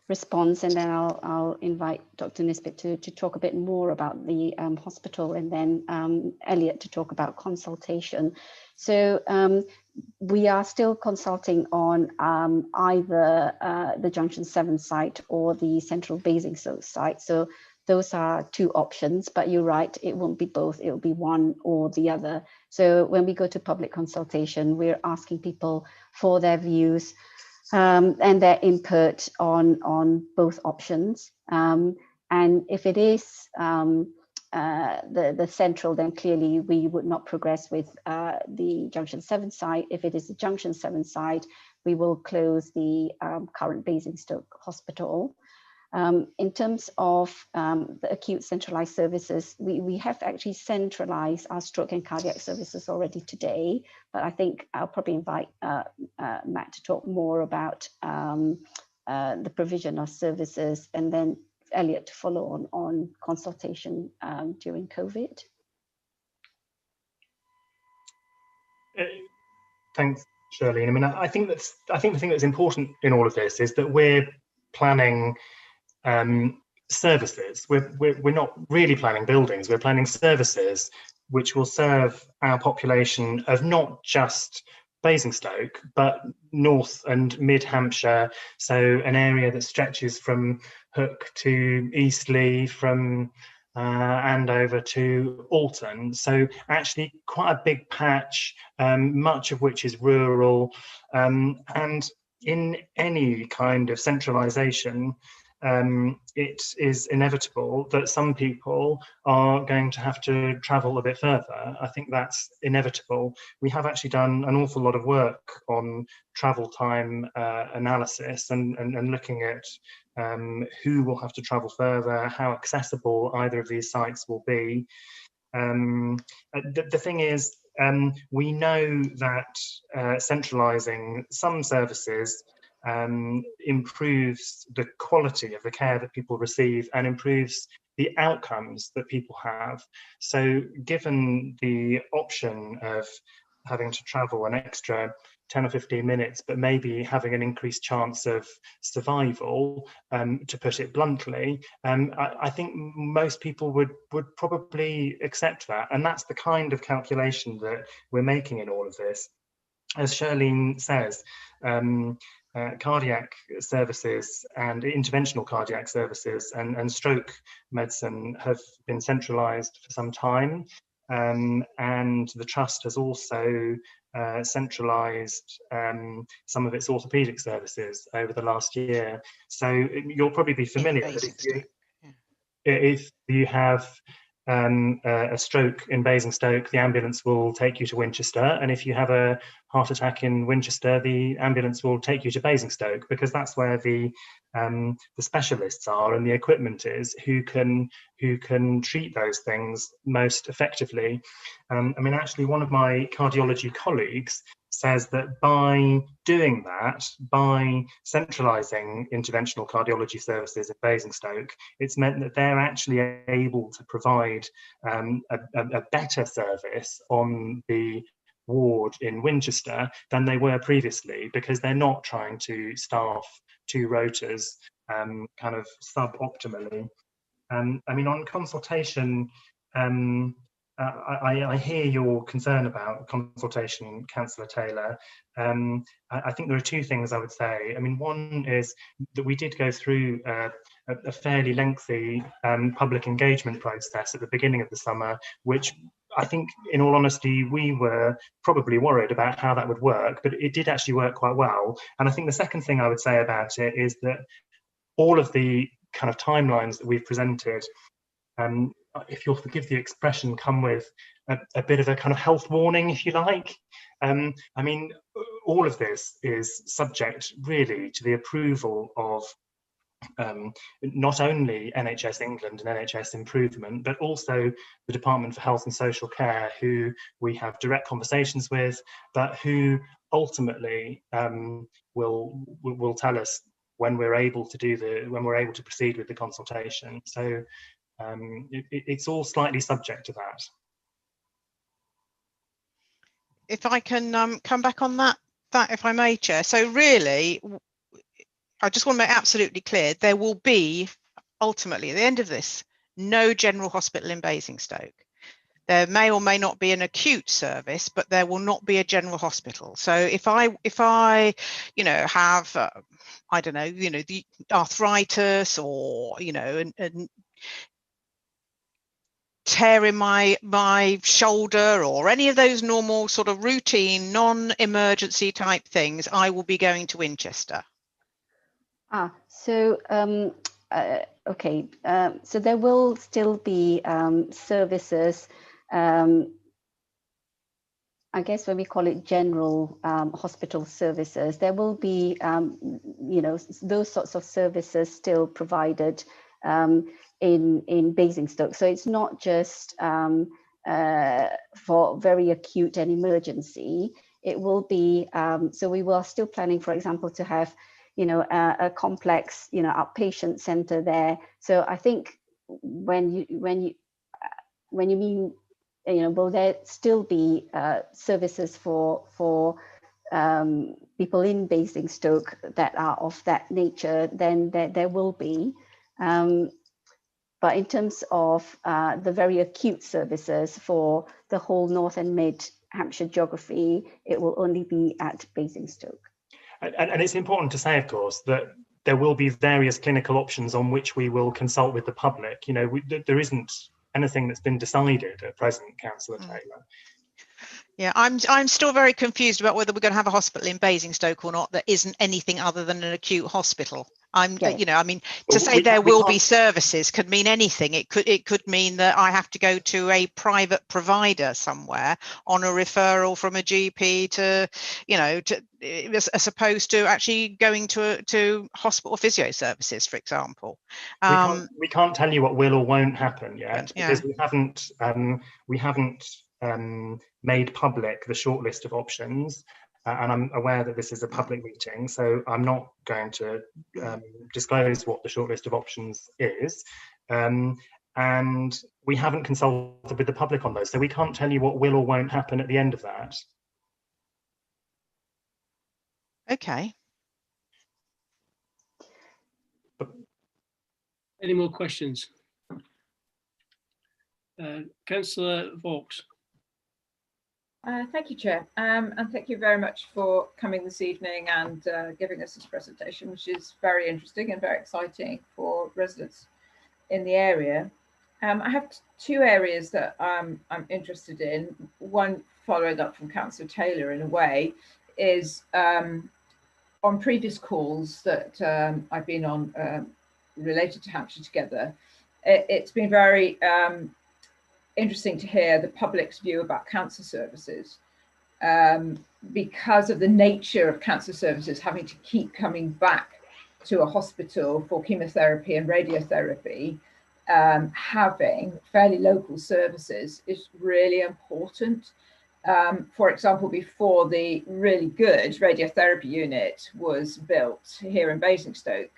response, and then I'll invite Dr. Nisbet to talk a bit more about the hospital, and then Elliot to talk about consultation. So we are still consulting on either the Junction 7 site or the Central Basingstoke site. So those are two options, but you're right, it won't be both, it will be one or the other. So when we go to public consultation, we're asking people for their views and their input on both options. And if it is the central, then clearly we would not progress with the Junction 7 site. If it is the Junction 7 site, we will close the current Basingstoke Hospital. In terms of the acute centralized services, we have actually centralized our stroke and cardiac services already today, but I think I'll probably invite Matt to talk more about the provision of services, and then Elliot to follow on consultation during COVID. Thanks, Shirley. I mean, I think the thing that's important in all of this is that we're planning services. We're not really planning buildings. We're planning services which will serve our population of not just Basingstoke, but North and Mid Hampshire. So an area that stretches from Hook to Eastleigh, from Andover to Alton. So actually quite a big patch, much of which is rural. And in any kind of centralisation, it is inevitable that some people are going to have to travel a bit further. I think that's inevitable. We have actually done an awful lot of work on travel time analysis and looking at who will have to travel further, how accessible either of these sites will be. The thing is, we know that centralising some services improves the quality of the care that people receive and improves the outcomes that people have. So given the option of having to travel an extra 10 or 15 minutes, but maybe having an increased chance of survival, to put it bluntly, I think most people would probably accept that. And that's the kind of calculation that we're making in all of this. As Shirlene says, cardiac services and interventional cardiac services and stroke medicine have been centralised for some time, and the Trust has also centralised some of its orthopaedic services over the last year. So you'll probably be familiar that if you have a stroke in Basingstoke, the ambulance will take you to Winchester, and if you have a heart attack in Winchester, the ambulance will take you to Basingstoke, because that's where the specialists are and the equipment is who can treat those things most effectively. I mean, actually, one of my cardiology colleagues says that by doing that, by centralising interventional cardiology services at Basingstoke, it's meant that they're actually able to provide a better service on the ward in Winchester than they were previously, because they're not trying to staff two rotas kind of sub-optimally. I mean, on consultation, I hear your concern about consultation, Councillor Taylor. I think there are two things I would say. I mean, one is that we did go through a fairly lengthy public engagement process at the beginning of the summer, which I think, in all honesty, we were probably worried about how that would work, but it did actually work quite well. And I think the second thing I would say about it is that all of the kind of timelines that we've presented, if you'll forgive the expression, come with a bit of a kind of health warning, if you like. I mean, all of this is subject really to the approval of not only NHS England and NHS Improvement, but also the Department for Health and Social Care, who we have direct conversations with, but who ultimately will tell us when we're able to proceed with the consultation. So it's all slightly subject to that. If I can come back on that, if I may, Chair. So really, I just want to make absolutely clear, there will be, ultimately, at the end of this, no general hospital in Basingstoke. There may or may not be an acute service, but there will not be a general hospital. So if I have, I don't know, the arthritis, or, and tear in my shoulder, or any of those normal sort of routine, non-emergency type things, I will be going to Winchester. So there will still be services. I guess when we call it general hospital services, there will be, those sorts of services still provided in Basingstoke. So it's not just for very acute and emergency. It will be, so we were still planning, for example, to have, a complex, outpatient center there. So I think when you mean, will there still be services for people in Basingstoke that are of that nature, then there will be. But in terms of the very acute services for the whole North and Mid Hampshire geography, it will only be at Basingstoke. And it's important to say, of course, that there will be various clinical options on which we will consult with the public. There isn't anything that's been decided at present, Councillor Taylor. Yeah, I'm still very confused about whether we're going to have a hospital in Basingstoke or not that isn't anything other than an acute hospital. To say there will be services could mean anything. It could mean that I have to go to a private provider somewhere on a referral from a GP as opposed to actually going to hospital physio services, for example. We can't tell you what will or won't happen yet, because we haven't made public the shortlist of options, and I'm aware that this is a public meeting, so I'm not going to disclose what the shortlist of options is, and we haven't consulted with the public on those, so we can't tell you what will or won't happen at the end of that. Okay. Any more questions? Councillor Vaux. Thank you, Chair, and thank you very much for coming this evening and giving us this presentation, which is very interesting and very exciting for residents in the area. I have two areas that I'm interested in. One, following up from Councillor Taylor in a way, is on previous calls that I've been on related to Hampshire Together. It's been very interesting to hear the public's view about cancer services because of the nature of cancer services having to keep coming back to a hospital for chemotherapy and radiotherapy. Having fairly local services is really important. For example, before the really good radiotherapy unit was built here in Basingstoke,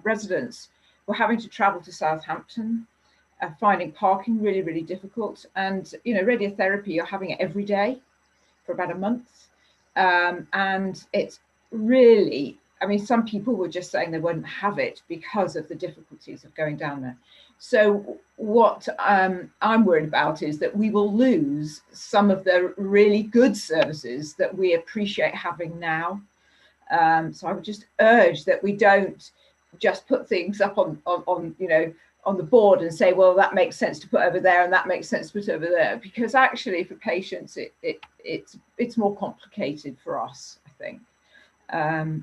residents were having to travel to Southampton, finding parking really, really difficult. And, you know, radiotherapy, you're having it every day for about a month. And it's really, I mean, some people were just saying they wouldn't have it because of the difficulties of going down there. So what I'm worried about is that we will lose some of the really good services that we appreciate having now. So I would just urge that we don't just put things up on you know, on the board and say, well, that makes sense to put over there and that makes sense to put over there, because actually for patients it's more complicated for us, I think.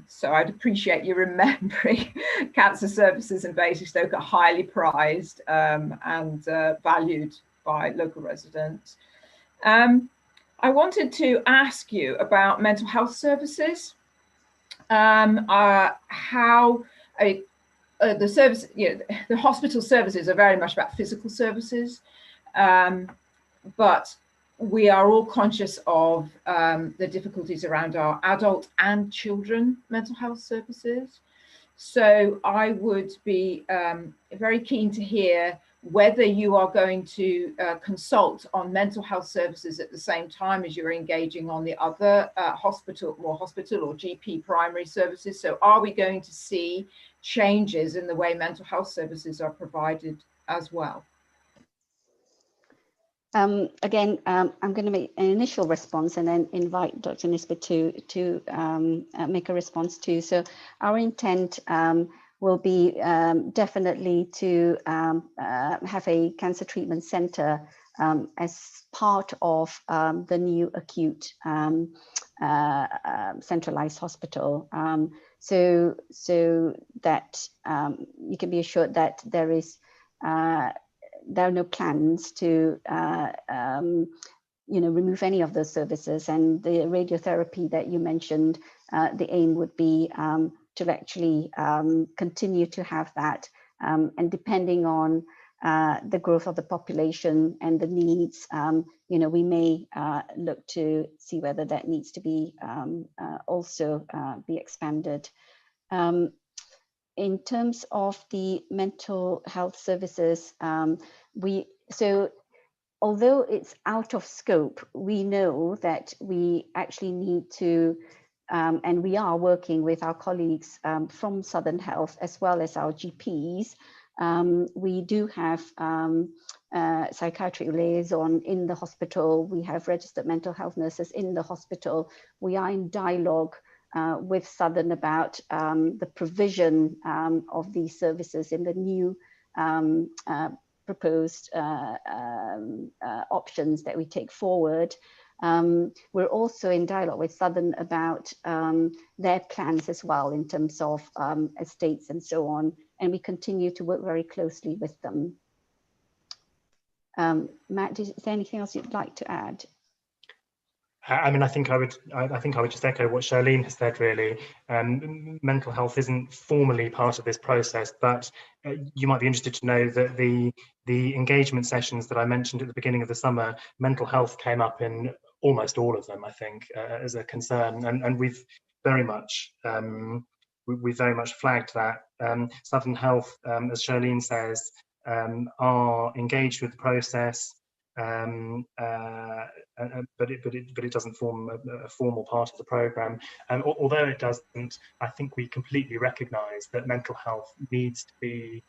So I'd appreciate you remembering cancer services in Basingstoke are highly prized and valued by local residents. I wanted to ask you about mental health services. The service, you know, the hospital services are very much about physical services, but we are all conscious of the difficulties around our adult and children mental health services. So I would be very keen to hear whether you are going to consult on mental health services at the same time as you're engaging on the other hospital or GP primary services. So are we going to see changes in the way mental health services are provided as well? Again, I'm going to make an initial response and then invite Dr. Nisbet to make a response too. So our intent will be definitely to have a cancer treatment centre as part of the new acute centralised hospital. So that you can be assured that there are no plans to remove any of those services. And the radiotherapy that you mentioned, the aim would be to actually continue to have that, and depending on the growth of the population and the needs, we may look to see whether that needs to be also be expanded. In terms of the mental health services, although it's out of scope, we know that we actually need to, and we are working with our colleagues from Southern Health as well as our GPs. We do have psychiatric liaison in the hospital. We have registered mental health nurses in the hospital. We are in dialogue with Southern about the provision of these services in the new proposed options that we take forward. We're also in dialogue with Southern about their plans as well in terms of estates and so on, and we continue to work very closely with them. Matt, is there anything else you'd like to add? I mean, I think I would just echo what Charlene has said, really. Mental health isn't formally part of this process, but you might be interested to know that the engagement sessions that I mentioned at the beginning of the summer, mental health came up in almost all of them, I think, as a concern, and we've very much flagged that. Southern Health, as Charlene says, are engaged with the process. But it doesn't form a formal part of the programme. Although it doesn't, I think we completely recognise that mental health needs to be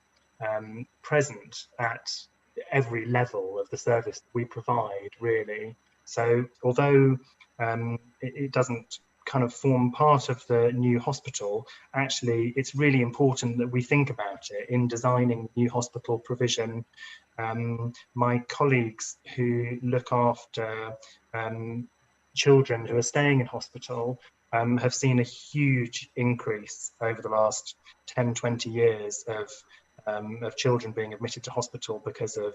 present at every level of the service that we provide, really. So although it doesn't kind of form part of the new hospital, actually it's really important that we think about it in designing new hospital provision. My colleagues who look after children who are staying in hospital have seen a huge increase over the last 10-20 years of children being admitted to hospital because of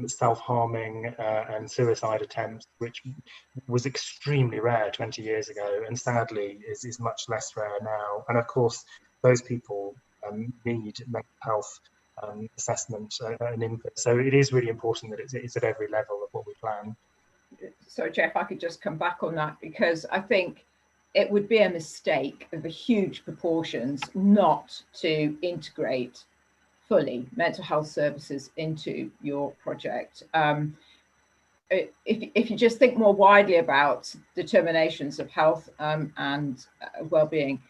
self-harming and suicide attempts, which was extremely rare 20 years ago and sadly is much less rare now. And of course those people need mental health assessment and input. So it is really important that it's at every level of what we plan. So Jeff, I could just come back on that, because I think it would be a mistake of a huge proportions not to integrate fully mental health services into your project. If you just think more widely about determinations of health and well-being,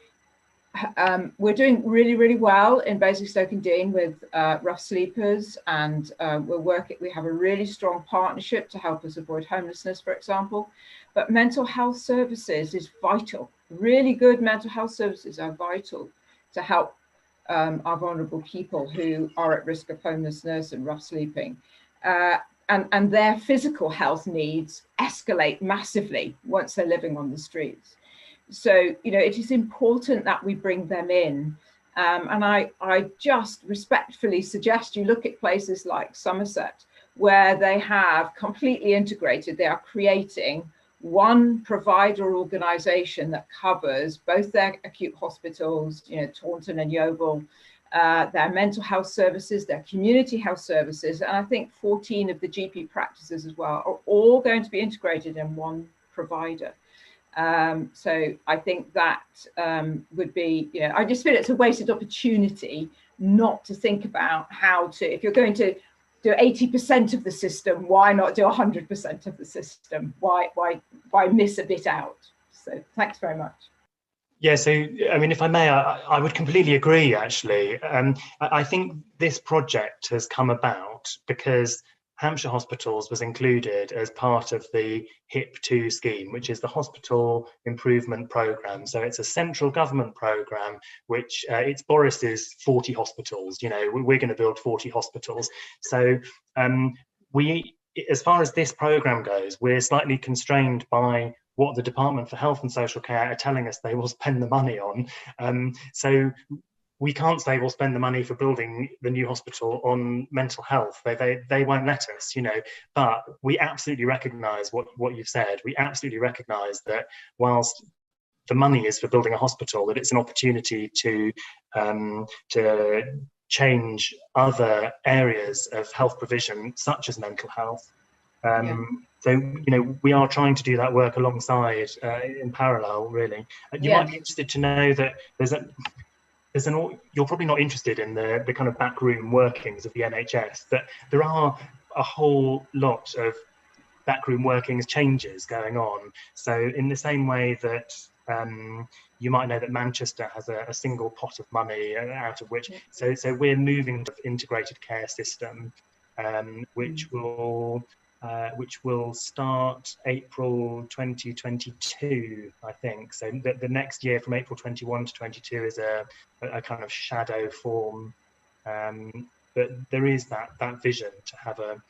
we're doing really well in Basingstoke-on-Deane with rough sleepers, and we have a really strong partnership to help us avoid homelessness, for example. But mental health services is vital. Really good mental health services are vital to help our vulnerable people who are at risk of homelessness and rough sleeping. And their physical health needs escalate massively once they're living on the streets. So, you know, it is important that we bring them in. And I just respectfully suggest you look at places like Somerset, where they have completely integrated. They are creating one provider organisation that covers both their acute hospitals, you know, Taunton and Yeovil, their mental health services, their community health services, and I think 14 of the GP practices as well are all going to be integrated in one provider. So I think that would be, you know, I just feel it's a wasted opportunity not to think about how to, if you're going to do 80% of the system, why not do 100% of the system? Why miss a bit out? So thanks very much. Yeah, so I mean, if I may, I would completely agree, actually. I think this project has come about because Hampshire Hospitals was included as part of the HIP2 scheme, which is the Hospital Improvement Programme. So it's a central government programme, which it's Boris's 40 hospitals. You know, we're going to build 40 hospitals. So as far as this programme goes, we're slightly constrained by what the Department for Health and Social Care are telling us they will spend the money on. So we can't say we'll spend the money for building the new hospital on mental health. They won't let us, you know. But we absolutely recognise what you've said. We absolutely recognise that whilst the money is for building a hospital, that it's an opportunity to change other areas of health provision, such as mental health. So, you know, we are trying to do that work alongside, in parallel, really. You might be interested to know that you're probably not interested in the kind of backroom workings of the NHS, but there are a whole lot of backroom workings changes going on. So in the same way that you might know that Manchester has a single pot of money out of which, so we're moving to integrated care system, which will start April 2022, I think. So the next year, from April 21 to 22, is a kind of shadow form. But there is that vision to have a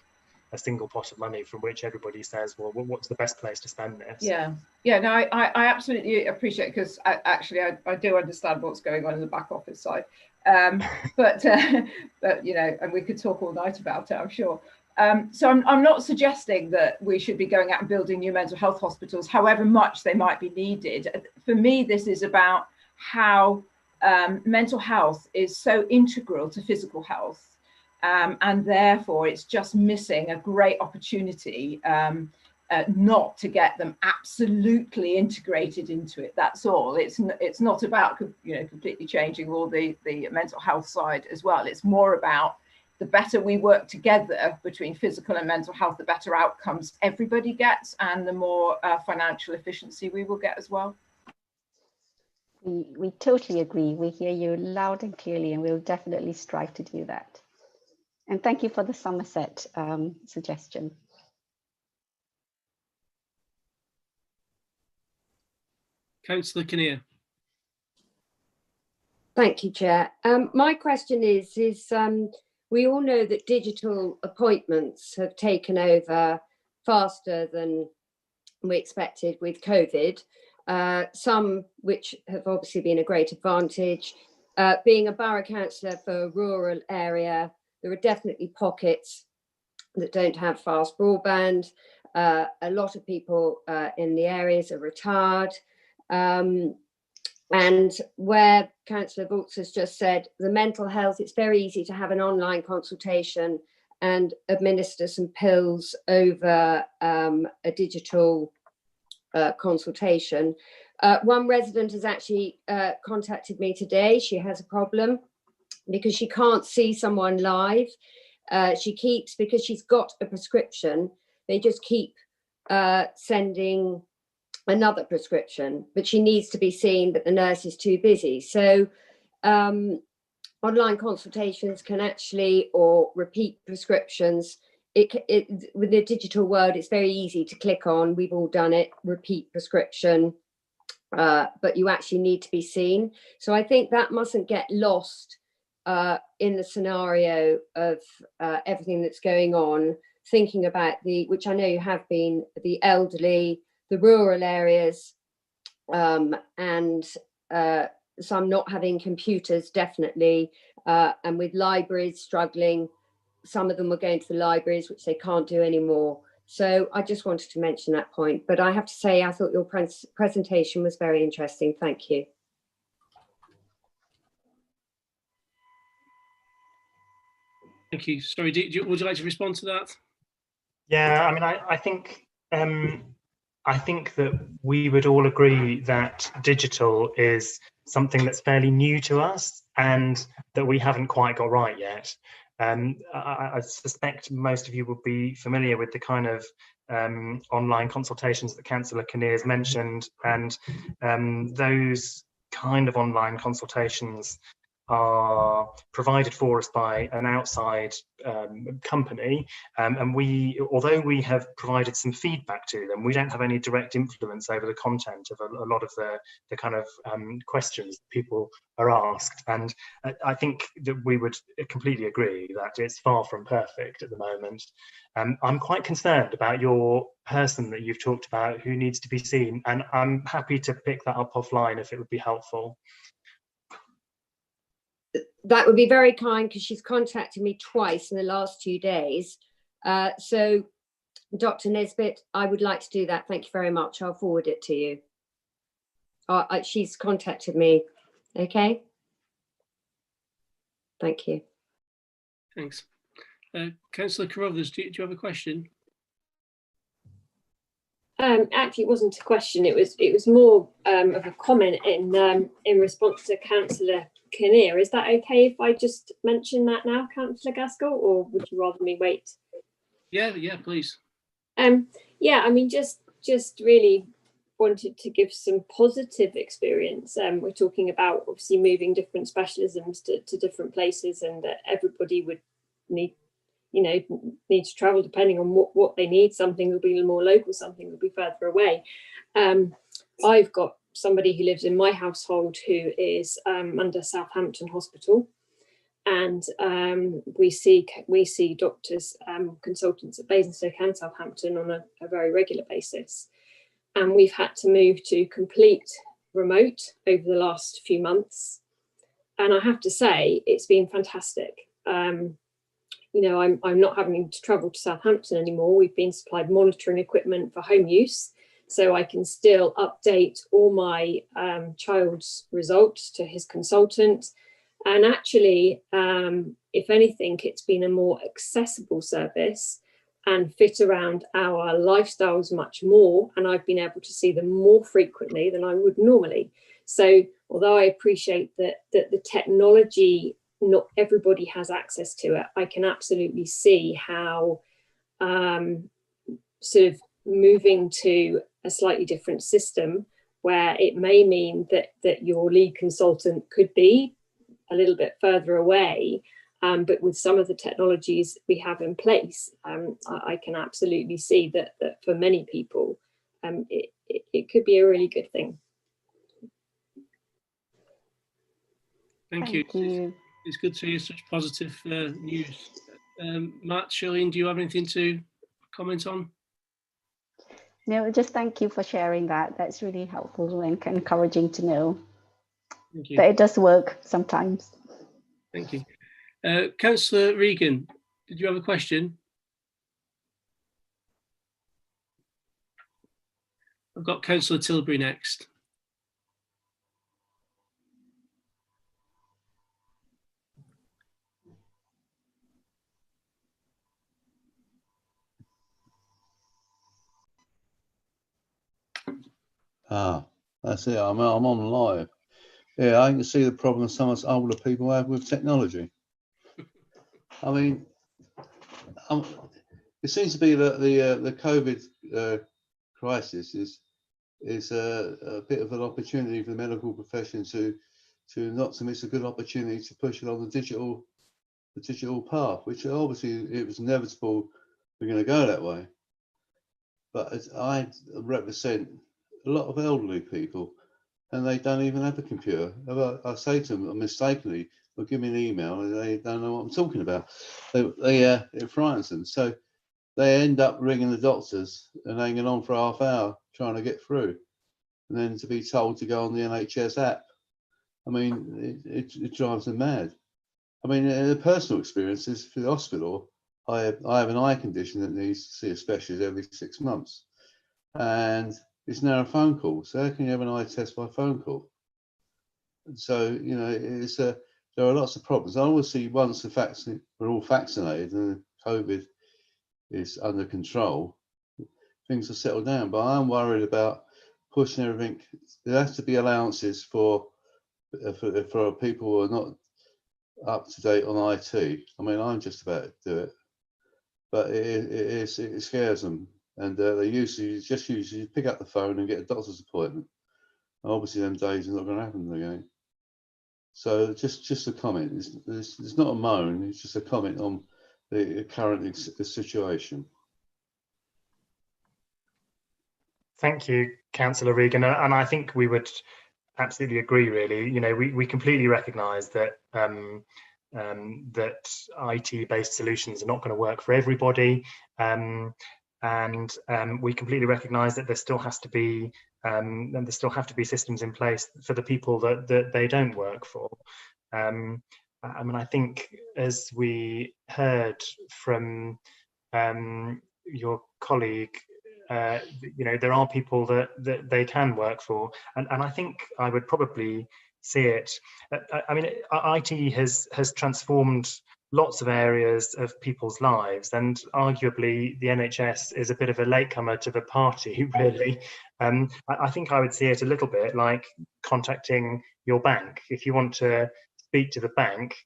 single pot of money from which everybody says, well, what's the best place to spend this? Yeah, no, I absolutely appreciate it, because I do understand what's going on in the back office side. But you know, and we could talk all night about it, I'm sure. So I'm not suggesting that we should be going out and building new mental health hospitals, however much they might be needed. For me, this is about how mental health is so integral to physical health, and therefore it's just missing a great opportunity not to get them absolutely integrated into it. That's all. It's not about, you know, completely changing all the mental health side as well. It's more about the better we work together between physical and mental health, the better outcomes everybody gets, and the more financial efficiency we will get as well. We totally agree. We hear you loud and clearly, and we'll definitely strive to do that. And thank you for the Somerset suggestion. Councillor Kinnear. Thank you, Chair. My question is we all know that digital appointments have taken over faster than we expected with COVID, some which have obviously been a great advantage. Being a borough councillor for a rural area, there are definitely pockets that don't have fast broadband. A lot of people in the areas are retired. And where Councillor Vaux has just said, the mental health, it's very easy to have an online consultation and administer some pills over a digital consultation. One resident has actually contacted me today. She has a problem because she can't see someone live. Because she's got a prescription, they just keep sending another prescription, but she needs to be seen, but the nurse is too busy. So online consultations can actually, or repeat prescriptions, with the digital world, it's very easy to click on, we've all done it, repeat prescription, but you actually need to be seen. So I think that mustn't get lost in the scenario of everything that's going on, thinking about which I know you have been, the elderly, the rural areas, and some not having computers, definitely, and with libraries struggling. Some of them were going to the libraries, which they can't do anymore. So I just wanted to mention that point. But I have to say, I thought your presentation was very interesting. Thank you. Thank you. Sorry, would you like to respond to that? Yeah, I mean, I think that we would all agree that digital is something that's fairly new to us and that we haven't quite got right yet. I suspect most of you will be familiar with the kind of online consultations that Councillor Kinnear has mentioned, and those kind of online consultations are provided for us by an outside company, and although we have provided some feedback to them, we don't have any direct influence over the content of a lot of the kind of questions people are asked. And I think that we would completely agree that it's far from perfect at the moment. I'm quite concerned about your person that you've talked about who needs to be seen, and I'm happy to pick that up offline if it would be helpful. That would be very kind, because she's contacted me twice in the last 2 days. So, Dr. Nisbet, I would like to do that. Thank you very much. I'll forward it to you. She's contacted me. Okay. Thank you. Thanks. Councillor Carruthers, do you have a question? Actually, it wasn't a question. It was more of a comment in response to Councillor Kinnear. Is that okay if I just mention that now, Councillor Gaskell, or would you rather me wait? Yeah, please. Yeah, I mean, just really wanted to give some positive experience. We're talking about obviously moving different specialisms to different places, and that everybody would need to travel depending on what they need. Something will be more local, something will be further away. I've got somebody who lives in my household who is under Southampton Hospital, and we see doctors, consultants at Basingstoke and Southampton on a very regular basis, and we've had to move to complete remote over the last few months, and I have to say it's been fantastic. I'm not having to travel to Southampton anymore. We've been supplied monitoring equipment for home use, so I can still update all my child's results to his consultant. And actually, if anything, it's been a more accessible service and fit around our lifestyles much more. And I've been able to see them more frequently than I would normally. So although I appreciate that the technology, not everybody has access to it, I can absolutely see how sort of moving to a slightly different system, where it may mean that your lead consultant could be a little bit further away, but with some of the technologies we have in place, I can absolutely see that for many people, it could be a really good thing. Thank you. It's good to hear such positive news. Matt, Charlene, do you have anything to comment on? No, just thank you for sharing that. That's really helpful and encouraging to know that it does work sometimes. Thank you. Councillor Regan, did you have a question? I've got Councillor Tilbury next. That's it. I'm on live. Yeah, I can see the problem some of us older people have with technology. I mean, it seems to be that the COVID crisis is a bit of an opportunity for the medical profession to not to miss a good opportunity to push it on the digital path, which obviously it was inevitable we're going to go that way. But I represent a lot of elderly people, and they don't even have a computer. I say to them mistakenly, "Well, give me an email," and they don't know what I'm talking about. It frightens them. So they end up ringing the doctors and hanging on for half hour trying to get through, and then to be told to go on the NHS app. I mean, it drives them mad. I mean, the personal experiences for the hospital, I have an eye condition that needs to see a specialist every 6 months, and it's now a phone call. So how can you have an eye test by phone call? And so, you know, there are lots of problems. I always see once we're all vaccinated and COVID is under control, things will settle down. But I'm worried about pushing everything. There has to be allowances for people who are not up to date on IT. I mean, I'm just about to do it, but it scares them, and they usually pick up the phone and get a doctor's appointment. And obviously, them days are not going to happen again. So just a comment. It's not a moan. It's just a comment on the current situation. Thank you, Councillor Regan, and I think we would absolutely agree. Really, you know, we completely recognise that that IT-based solutions are not going to work for everybody, and we completely recognise that there still has to be systems in place for the people that they don't work for. I mean, I think as we heard from your colleague, you know, there are people that they can work for, and I think I would probably see it. I mean, IT has transformed lots of areas of people's lives, and arguably the NHS is a bit of a latecomer to the party, really. I think I would see it a little bit like contacting your bank. If you want to speak to the bank,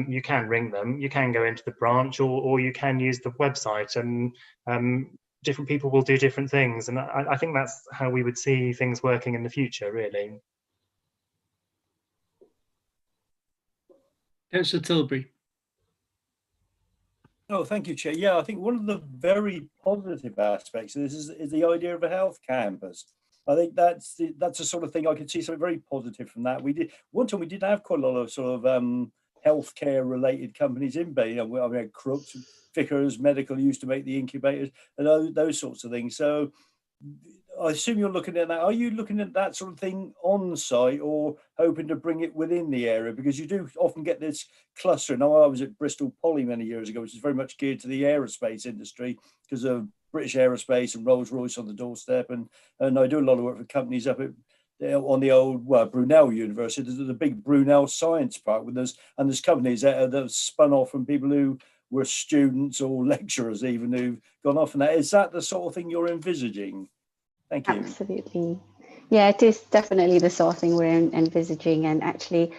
you can ring them, you can go into the branch, or you can use the website, and different people will do different things, and I think that's how we would see things working in the future, really. Councillor Tilbury. Oh, thank you, Chair. Yeah, I think one of the very positive aspects of this is the idea of a health campus. I think that's the sort of thing I could see something very positive from that. One time we did have quite a lot of sort of healthcare related companies in Bay. You know, we had Crooks, Vickers Medical used to make the incubators and those sorts of things. So I assume you're looking at that. Are you looking at that sort of thing on site or hoping to bring it within the area? Because you do often get this cluster. Now, I was at Bristol Poly many years ago, which is very much geared to the aerospace industry because of British Aerospace and Rolls-Royce on the doorstep. And I do a lot of work for companies up on the old Brunel University. There's the big Brunel Science Park, there's companies that have spun off from people who were students or lecturers even who've gone off. And that is that the sort of thing you're envisaging? Thank you. Absolutely. Yeah, it is definitely the sort of thing we're envisaging. And actually,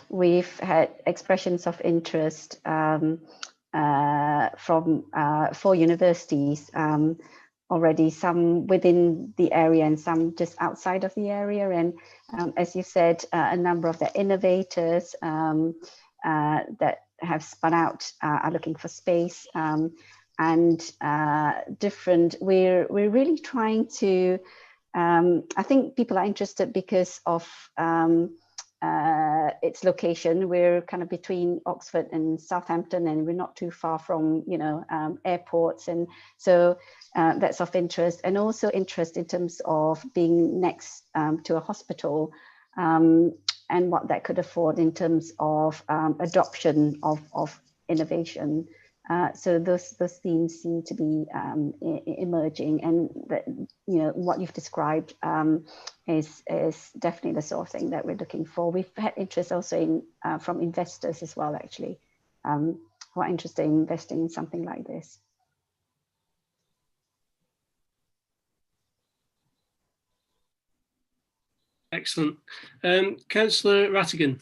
we've had expressions of interest from 4 universities already, some within the area and some just outside of the area. And as you said, a number of the innovators that have spun out are looking for space. And we're really trying to, I think people are interested because of its location. We're kind of between Oxford and Southampton, and we're not too far from, you know, airports, and so that's of interest. And also interest in terms of being next to a hospital, and what that could afford in terms of adoption of innovation. So those themes seem to be emerging, and that, you know, what you've described is definitely the sort of thing that we're looking for. We've had interest also in from investors as well, actually, who are interested in investing in something like this. Excellent. Councillor Rattigan.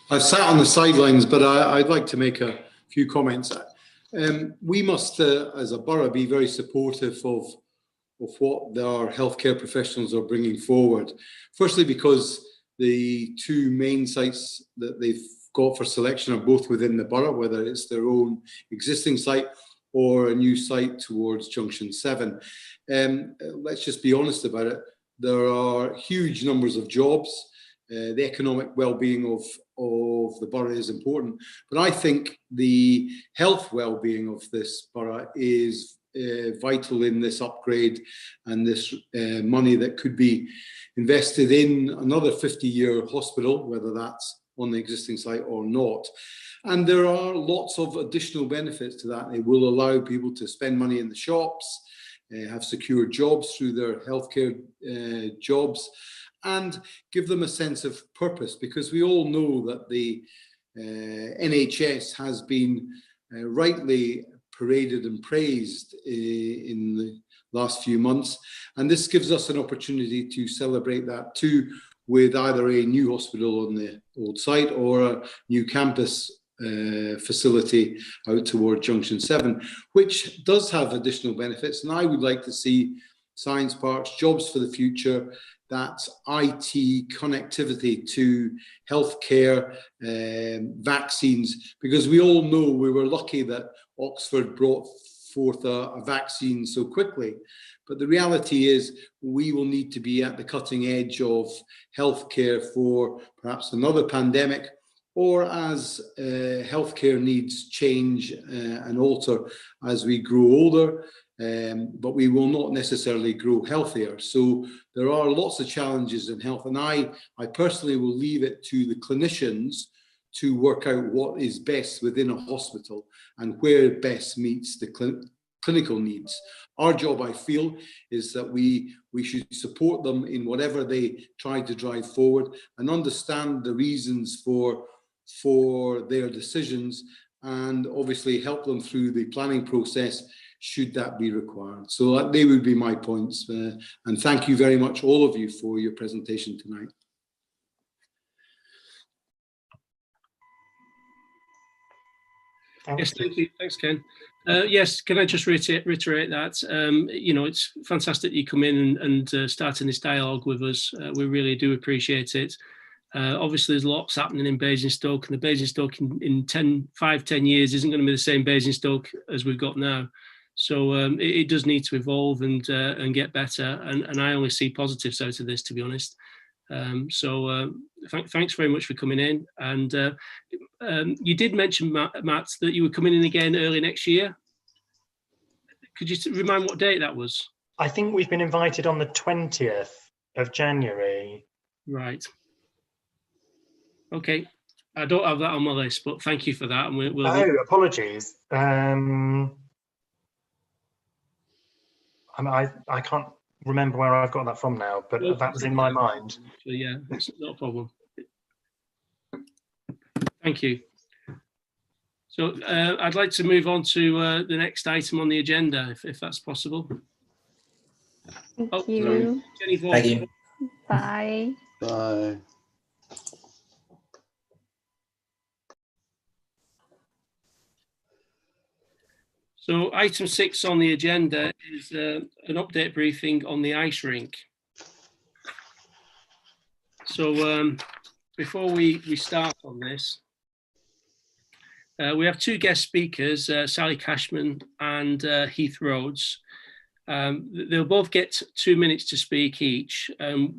I've sat on the sidelines, but I'd like to make a few comments. We must, as a borough, be very supportive of what our healthcare professionals are bringing forward. Firstly, because the two main sites that they've got for selection are both within the borough, whether it's their own existing site or a new site towards Junction 7. Let's just be honest about it. There are huge numbers of jobs. The economic well-being of the borough is important, but I think the health well-being of this borough is vital in this upgrade, and this money that could be invested in another 50-year hospital, whether that's on the existing site or not. And there are lots of additional benefits to that. It will allow people to spend money in the shops, have secure jobs through their healthcare jobs, and give them a sense of purpose, because we all know that the NHS has been rightly paraded and praised in the last few months, and this gives us an opportunity to celebrate that too, with either a new hospital on the old site or a new campus facility out toward Junction 7, which does have additional benefits. And I would like to see science parks, jobs for the future, that IT connectivity to healthcare, vaccines, because we all know we were lucky that Oxford brought forth a vaccine so quickly. But the reality is we will need to be at the cutting edge of healthcare for perhaps another pandemic, or as healthcare needs change and alter as we grow older. But we will not necessarily grow healthier. So there are lots of challenges in health, and I personally will leave it to the clinicians to work out what is best within a hospital and where it best meets the clinical needs. Our job, I feel, is that we should support them in whatever they try to drive forward, and understand the reasons for their decisions, and obviously help them through the planning process should that be required. So they would be my points, and thank you very much, all of you, for your presentation tonight. Yes, thank you. Thanks, Ken. Yes, can I just reiterate that, you know, it's fantastic that you come in and starting this dialogue with us. We really do appreciate it. Obviously, there's lots happening in Basingstoke, and the Basingstoke in 5-10 years isn't going to be the same Basingstoke as we've got now. So it does need to evolve and get better, and I only see positives out of this, to be honest. Thanks very much for coming in. And you did mention, Matt, that you were coming in again early next year. Could you remind what date that was? I think we've been invited on the 20th of January. Right. Okay. I don't have that on my list, but thank you for that. And we'll apologies. I can't remember where I've got that from now, but that was in my mind. So yeah, it's not a problem. Thank you. So I'd like to move on to the next item on the agenda, if that's possible. Thank you. Jenny Vaughan. Thank you. Bye. Bye. So item 6 on the agenda is an update briefing on the ice rink. So before we start on this, we have two guest speakers, Sally Cashman and Heath Rhodes. They'll both get 2 minutes to speak each.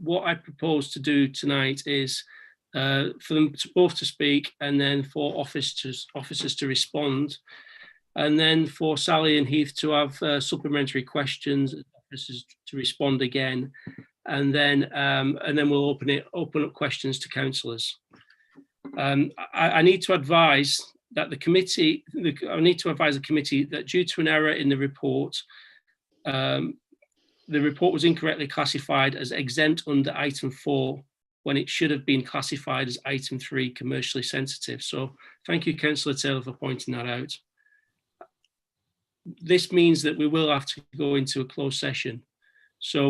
What I propose to do tonight is for them both to speak, and then for officers to respond, and then for Sally and Heath to have supplementary questions, officers to respond again, and then we'll open up questions to councillors. I need to advise that the committee that due to an error in the report was incorrectly classified as exempt under item 4 when it should have been classified as item 3, commercially sensitive. So thank you, Councillor Taylor, for pointing that out. This means that we will have to go into a closed session. So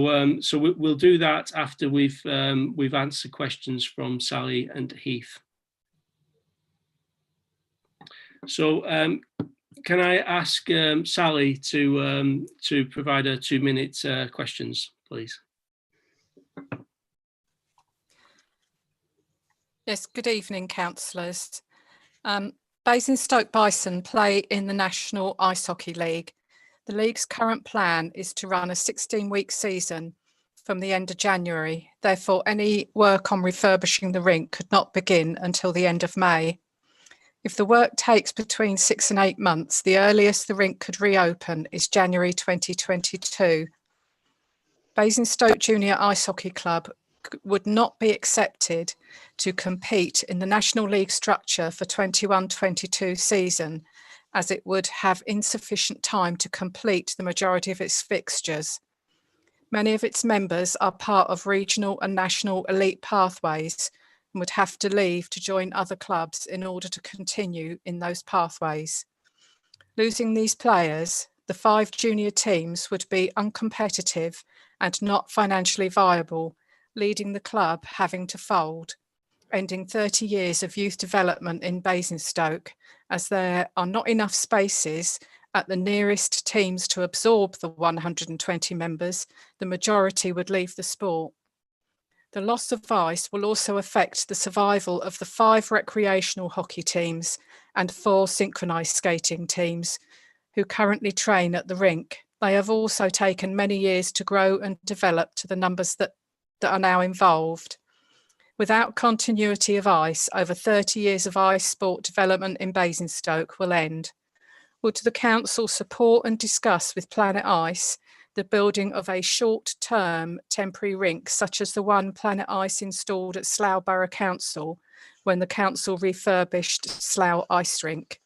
we'll do that after we've answered questions from Sally and Heath. So can I ask Sally to provide her 2 minute questions, please? Yes, good evening, councillors. Basingstoke Bison play in the National Ice Hockey League. The league's current plan is to run a 16-week season from the end of January. Therefore, any work on refurbishing the rink could not begin until the end of May. If the work takes between 6 and 8 months, the earliest the rink could reopen is January 2022. Basingstoke Junior Ice Hockey Club would not be accepted to compete in the National League structure for 21-22 season, as it would have insufficient time to complete the majority of its fixtures. Many of its members are part of regional and national elite pathways and would have to leave to join other clubs in order to continue in those pathways. Losing these players, the 5 junior teams would be uncompetitive and not financially viable, leading the club having to fold, ending 30 years of youth development in Basingstoke, as there are not enough spaces at the nearest teams to absorb the 120 members. The majority would leave the sport. The loss of ice will also affect the survival of the 5 recreational hockey teams and 4 synchronised skating teams who currently train at the rink. They have also taken many years to grow and develop to the numbers that are now involved. Without continuity of ice, over 30 years of ice sport development in Basingstoke will end. Would the council support and discuss with Planet Ice the building of a short-term temporary rink, such as the one Planet Ice installed at Slough Borough Council when the council refurbished Slough Ice Rink?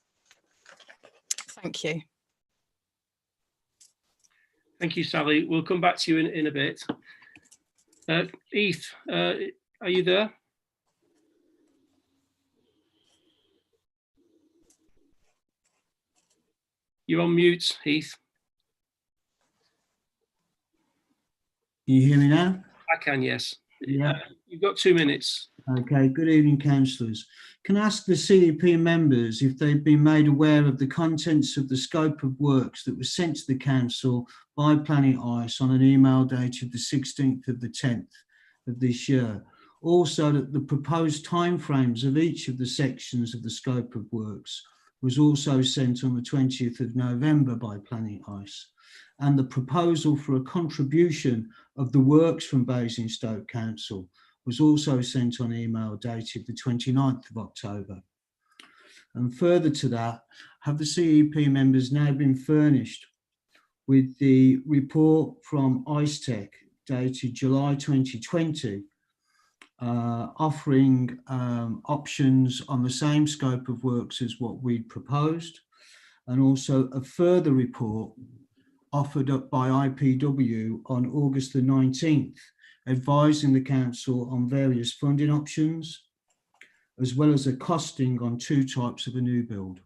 Thank you. Thank you, Sally. We'll come back to you in a bit. Heath, are you there? You're on mute, Heath. Can you hear me now? I can, yes. Yeah. You've got 2 minutes. Okay, good evening, councillors. Can I ask the CEP members if they've been made aware of the contents of the scope of works that was sent to the council by Planet Ice on an email dated the 16th of the 10th of this year? Also, that the proposed timeframes of each of the sections of the scope of works was also sent on the 20th of November by Planet Ice, and the proposal for a contribution of the works from Basingstoke Council was also sent on email dated the 29th of October. And further to that, have the CEP members now been furnished with the report from IceTech dated July 2020, offering options on the same scope of works as what we'd proposed, and also a further report offered up by IPW on August the 19th, advising the council on various funding options, as well as a costing on 2 types of a new build.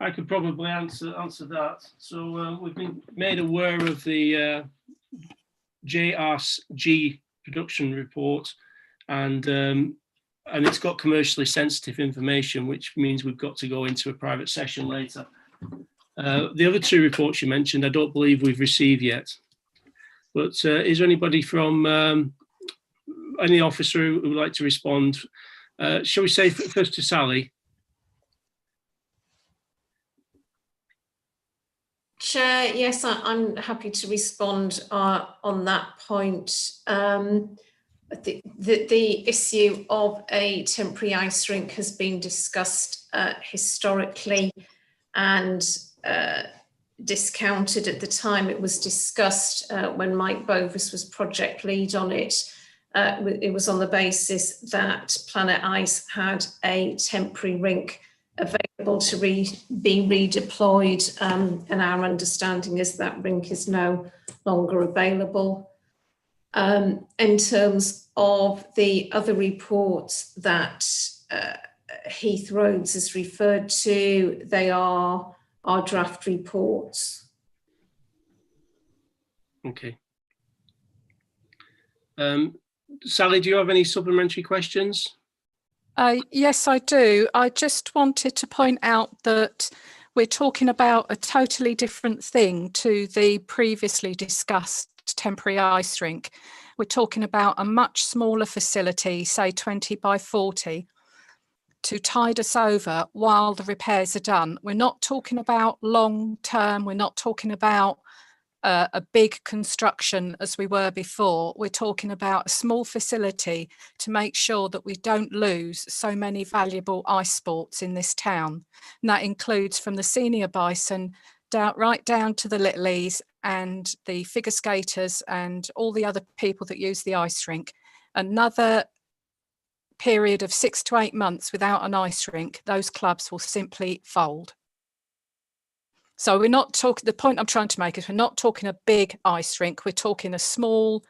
I could probably answer that. So we've been made aware of the JRG production report, and it's got commercially sensitive information, which means we've got to go into a private session later. The other 2 reports you mentioned, I don't believe we've received yet. But is there anybody from any officer who would like to respond? Shall we say first to Sally? Chair, yes, I'm happy to respond on that point. The issue of a temporary ice rink has been discussed historically and discounted at the time it was discussed when Mike Bovis was project lead on it. It was on the basis that Planet Ice had a temporary rink available to be redeployed, and our understanding is that rink is no longer available. In terms of the other reports that Heath Roads has referred to, they are our draft reports. Okay. Sally, do you have any supplementary questions? Yes, I do. I just wanted to point out that we're talking about a totally different thing to the previously discussed temporary ice rink. We're talking about a much smaller facility, say 20 by 40, to tide us over while the repairs are done. We're not talking about long term. We're not talking about a big construction as we were before. We're talking about a small facility to make sure that we don't lose so many valuable ice sports in this town. And that includes from the senior bison right down to the littlies and the figure skaters and all the other people that use the ice rink. Another period of 6 to 8 months without an ice rink, those clubs will simply fold. So we're not talking, the point I'm trying to make is we're not talking a big ice rink, we're talking a small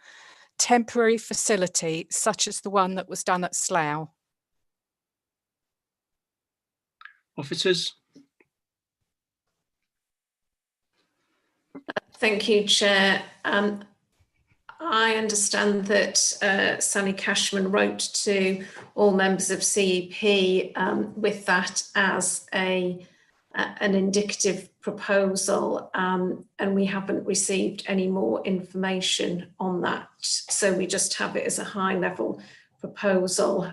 temporary facility such as the one that was done at Slough. Officers? Thank you, Chair. I understand that Sally Cashman wrote to all members of CEP with that as an indicative proposal, and we haven't received any more information on that. So we just have it as a high-level proposal.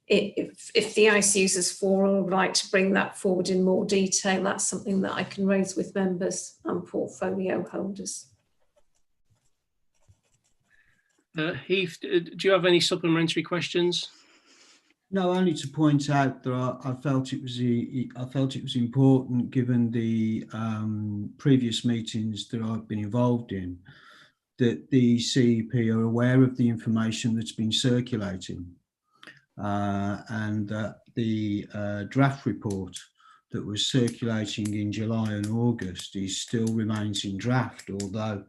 If the ICE Users Forum would like to bring that forward in more detail, that's something that I can raise with members and portfolio holders. Heath, do you have any supplementary questions? No, only to point out that I felt it was important, given the previous meetings that I've been involved in, that the CEP are aware of the information that's been circulating, and that the draft report that was circulating in July and August still remains in draft, although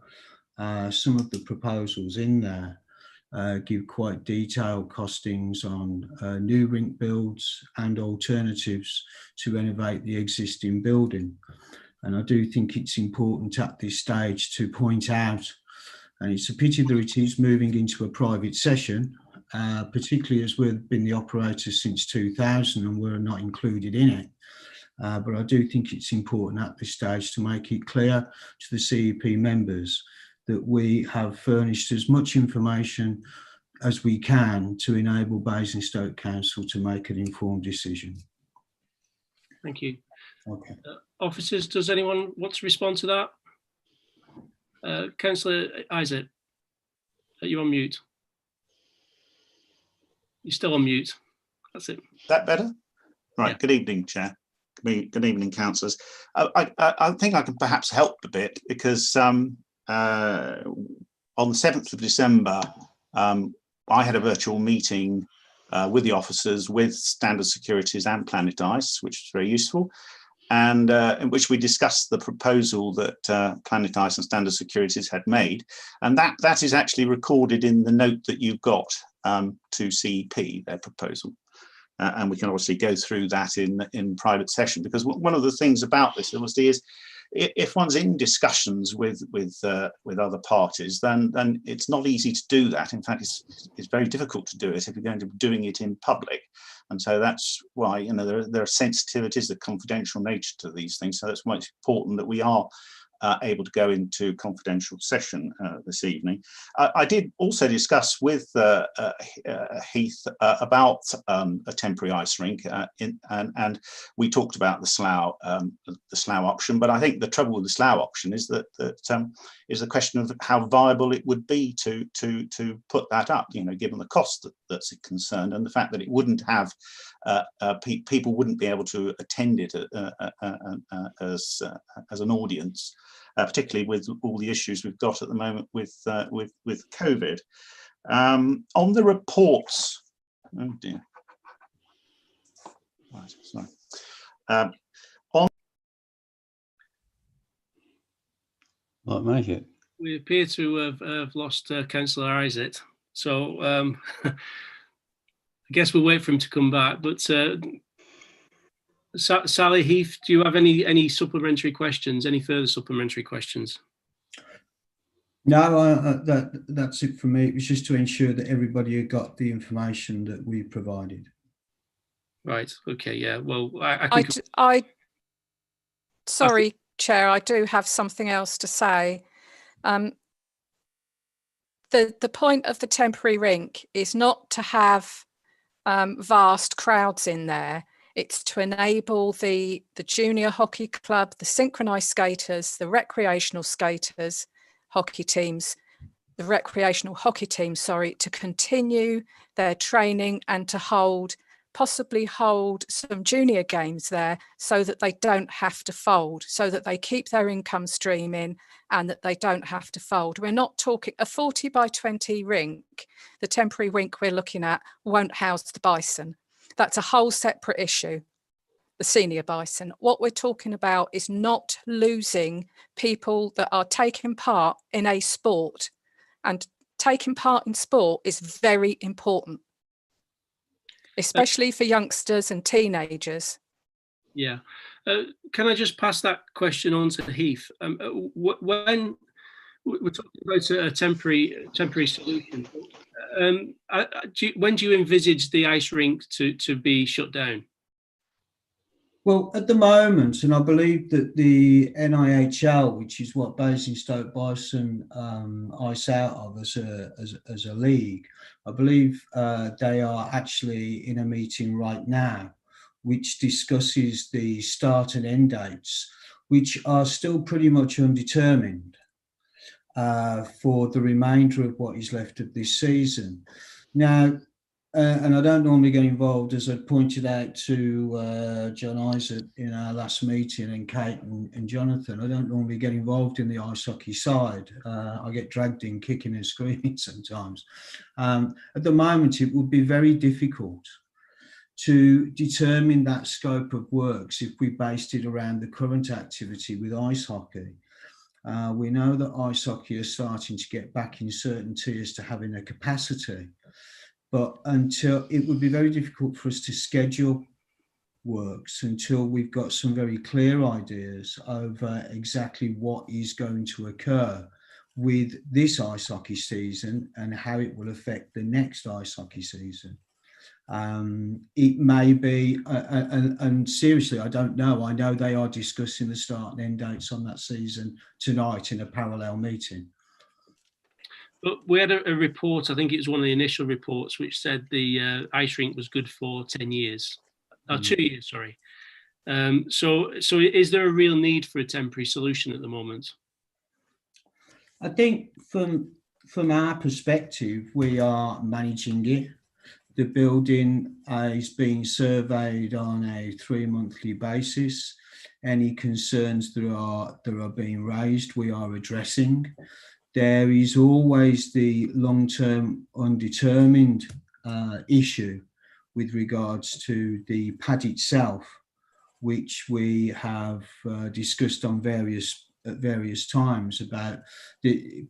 some of the proposals in there give quite detailed costings on new rink builds and alternatives to renovate the existing building. And I do think it's important at this stage to point out, and it's a pity that it is moving into a private session, particularly as we've been the operator since 2000 and we're not included in it. But I do think it's important at this stage to make it clear to the CEP members that we have furnished as much information as we can to enable Basingstoke Council to make an informed decision. Thank you. Okay. Officers, does anyone want to respond to that? Councillor Isaac, are you on mute? You're still on mute. That's it. That better? Right. Yeah. Good evening, Chair. Good evening, councillors. I think I can perhaps help a bit because on the 7th of December, I had a virtual meeting with the officers, with Standard Securities and Planet Ice, which was very useful, and in which we discussed the proposal that Planet Ice and Standard Securities had made, and that is actually recorded in the note that you've got to CEP, their proposal. And we can obviously go through that in private session, because one of the things about this obviously is if one's in discussions with other parties, then it's not easy to do that. In fact, it's very difficult to do it if you're going to be doing it in public. And so that's why, you know, there are sensitivities, the confidential nature to these things. So that's why it's important that we are able to go into confidential session this evening. I did also discuss with Heath about a temporary ice rink, and we talked about the slough option. But I think the trouble with the slough option is that is the question of how viable it would be to put that up. You know, given the cost that's concerned, and the fact that it wouldn't have people wouldn't be able to attend it as an audience, particularly with all the issues we've got at the moment with COVID. On the reports, oh dear. Right, sorry. Might make it. We appear to have lost Councillor Isaac, so I guess we'll wait for him to come back. But Sally, Heath, do you have any supplementary questions? Any further supplementary questions? No, that's it for me. It was just to ensure that everybody had got the information that we provided. Right. Okay. Yeah. Well, sorry, Chair, I do have something else to say. The point of the temporary rink is not to have vast crowds in there. It's to enable the junior hockey club, the synchronised skaters, the recreational skaters, hockey teams, the recreational hockey team, sorry, to continue their training and to possibly hold some junior games there so that they don't have to fold, so that they keep their income stream in and that they don't have to fold. We're not talking a 40 by 20 rink. The temporary rink we're looking at won't house the bison. That's a whole separate issue, the senior bison. What we're talking about is not losing people that are taking part in a sport, and taking part in sport is very important, especially for youngsters and teenagers. Yeah. Can I just pass that question on to Heath? When we're talking about a temporary solution, when do you envisage the ice rink to be shut down? Well, at the moment, and I believe that the NIHL, which is what Basingstoke Bison ice out of as a league, I believe they are actually in a meeting right now, which discusses the start and end dates, which are still pretty much undetermined for the remainder of what is left of this season. Now, and I don't normally get involved, as I pointed out to John Isaac in our last meeting, and Kate and Jonathan, I don't normally get involved in the ice hockey side. I get dragged in kicking and screaming sometimes. At the moment, it would be very difficult to determine that scope of works if we based it around the current activity with ice hockey. We know that ice hockey is starting to get back in certain tiers to having a capacity. But until it would be very difficult for us to schedule works until we've got some very clear ideas of exactly what is going to occur with this ice hockey season and how it will affect the next ice hockey season. It may be, and seriously, I don't know. I know they are discussing the start and end dates on that season tonight in a parallel meeting. But we had a report, I think it was one of the initial reports, which said the ice rink was good for 10 years, 2 years, sorry. So is there a real need for a temporary solution at the moment? I think from our perspective, we are managing it. The building is being surveyed on a 3-monthly basis. Any concerns that are being raised, we are addressing. There is always the long-term undetermined issue with regards to the pad itself, which we have discussed on at various times about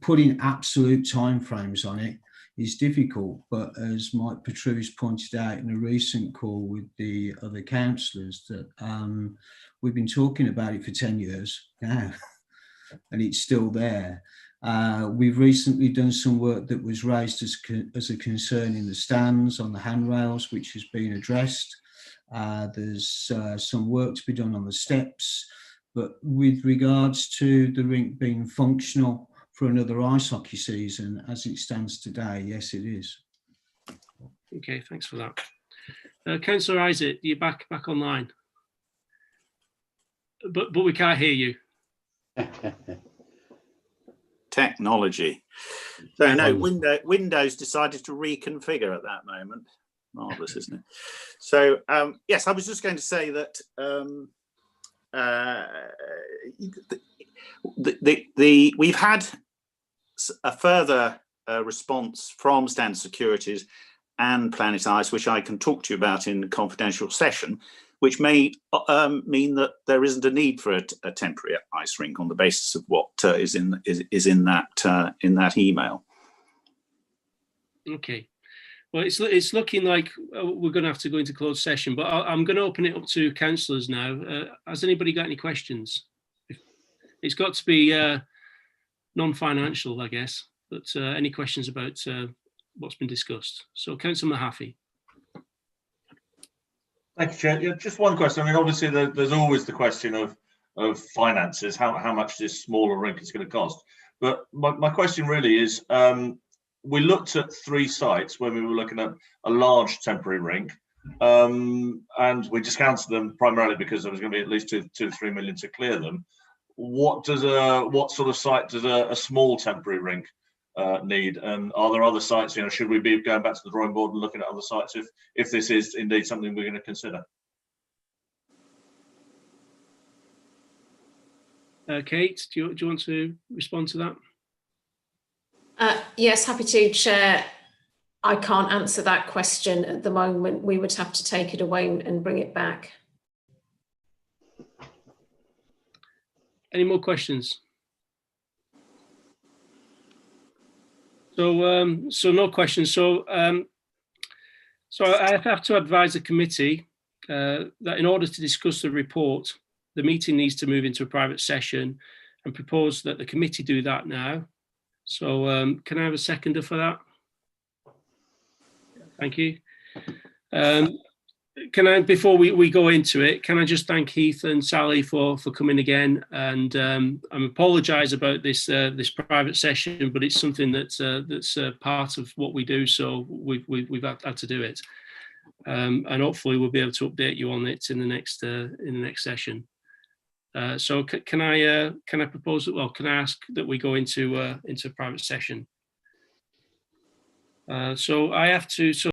putting absolute timeframes on it is difficult. But as Mike Petrus pointed out in a recent call with the other councillors, that we've been talking about it for 10 years now, and it's still there. We've recently done some work that was raised as a concern in the stands on the handrails, which has been addressed. There's some work to be done on the steps. But with regards to the rink being functional for another ice hockey season, as it stands today, yes, it is. Okay, thanks for that. Councillor Isaac, you're back online, but we can't hear you. Technology. So no, Windows decided to reconfigure at that moment. Marvelous, isn't it? So yes, I was just going to say that we've had a further response from Standard Securities and Planet Ice, which I can talk to you about in a confidential session, which may mean that there isn't a need for a temporary ice rink on the basis of what is in that email. Okay. Well, it's looking like we're going to have to go into closed session, but I'm going to open it up to councillors now. Has anybody got any questions? It's got to be non-financial, I guess, but any questions about what's been discussed? So, Councillor Mahaffey. Thank you, Chair. Yeah, just one question. I mean, obviously, there's always the question of finances, how much this smaller rink is going to cost. But my question really is, we looked at 3 sites when we were looking at a large temporary rink, and we discounted them primarily because there was going to be at least 2 to 3 million to clear them. What sort of site does a small temporary rink need, and are there other sites? You know, should we be going back to the drawing board and looking at other sites if this is indeed something we're going to consider? Kate, do you want to respond to that? Yes, happy to, Chair. I can't answer that question at the moment. We would have to take it away and bring it back. Any more questions? So no questions. So I have to advise the committee that in order to discuss the report, the meeting needs to move into a private session, and propose that the committee do that now. So can I have a seconder for that? Thank you. Can I, before we go into it, can I just thank Heath and Sally for coming again, and I apologise about this this private session, but it's something that's part of what we do, so we've had to do it, and hopefully we'll be able to update you on it in the next session. So can I propose that? Well, can I ask that we go into private session? So I have to.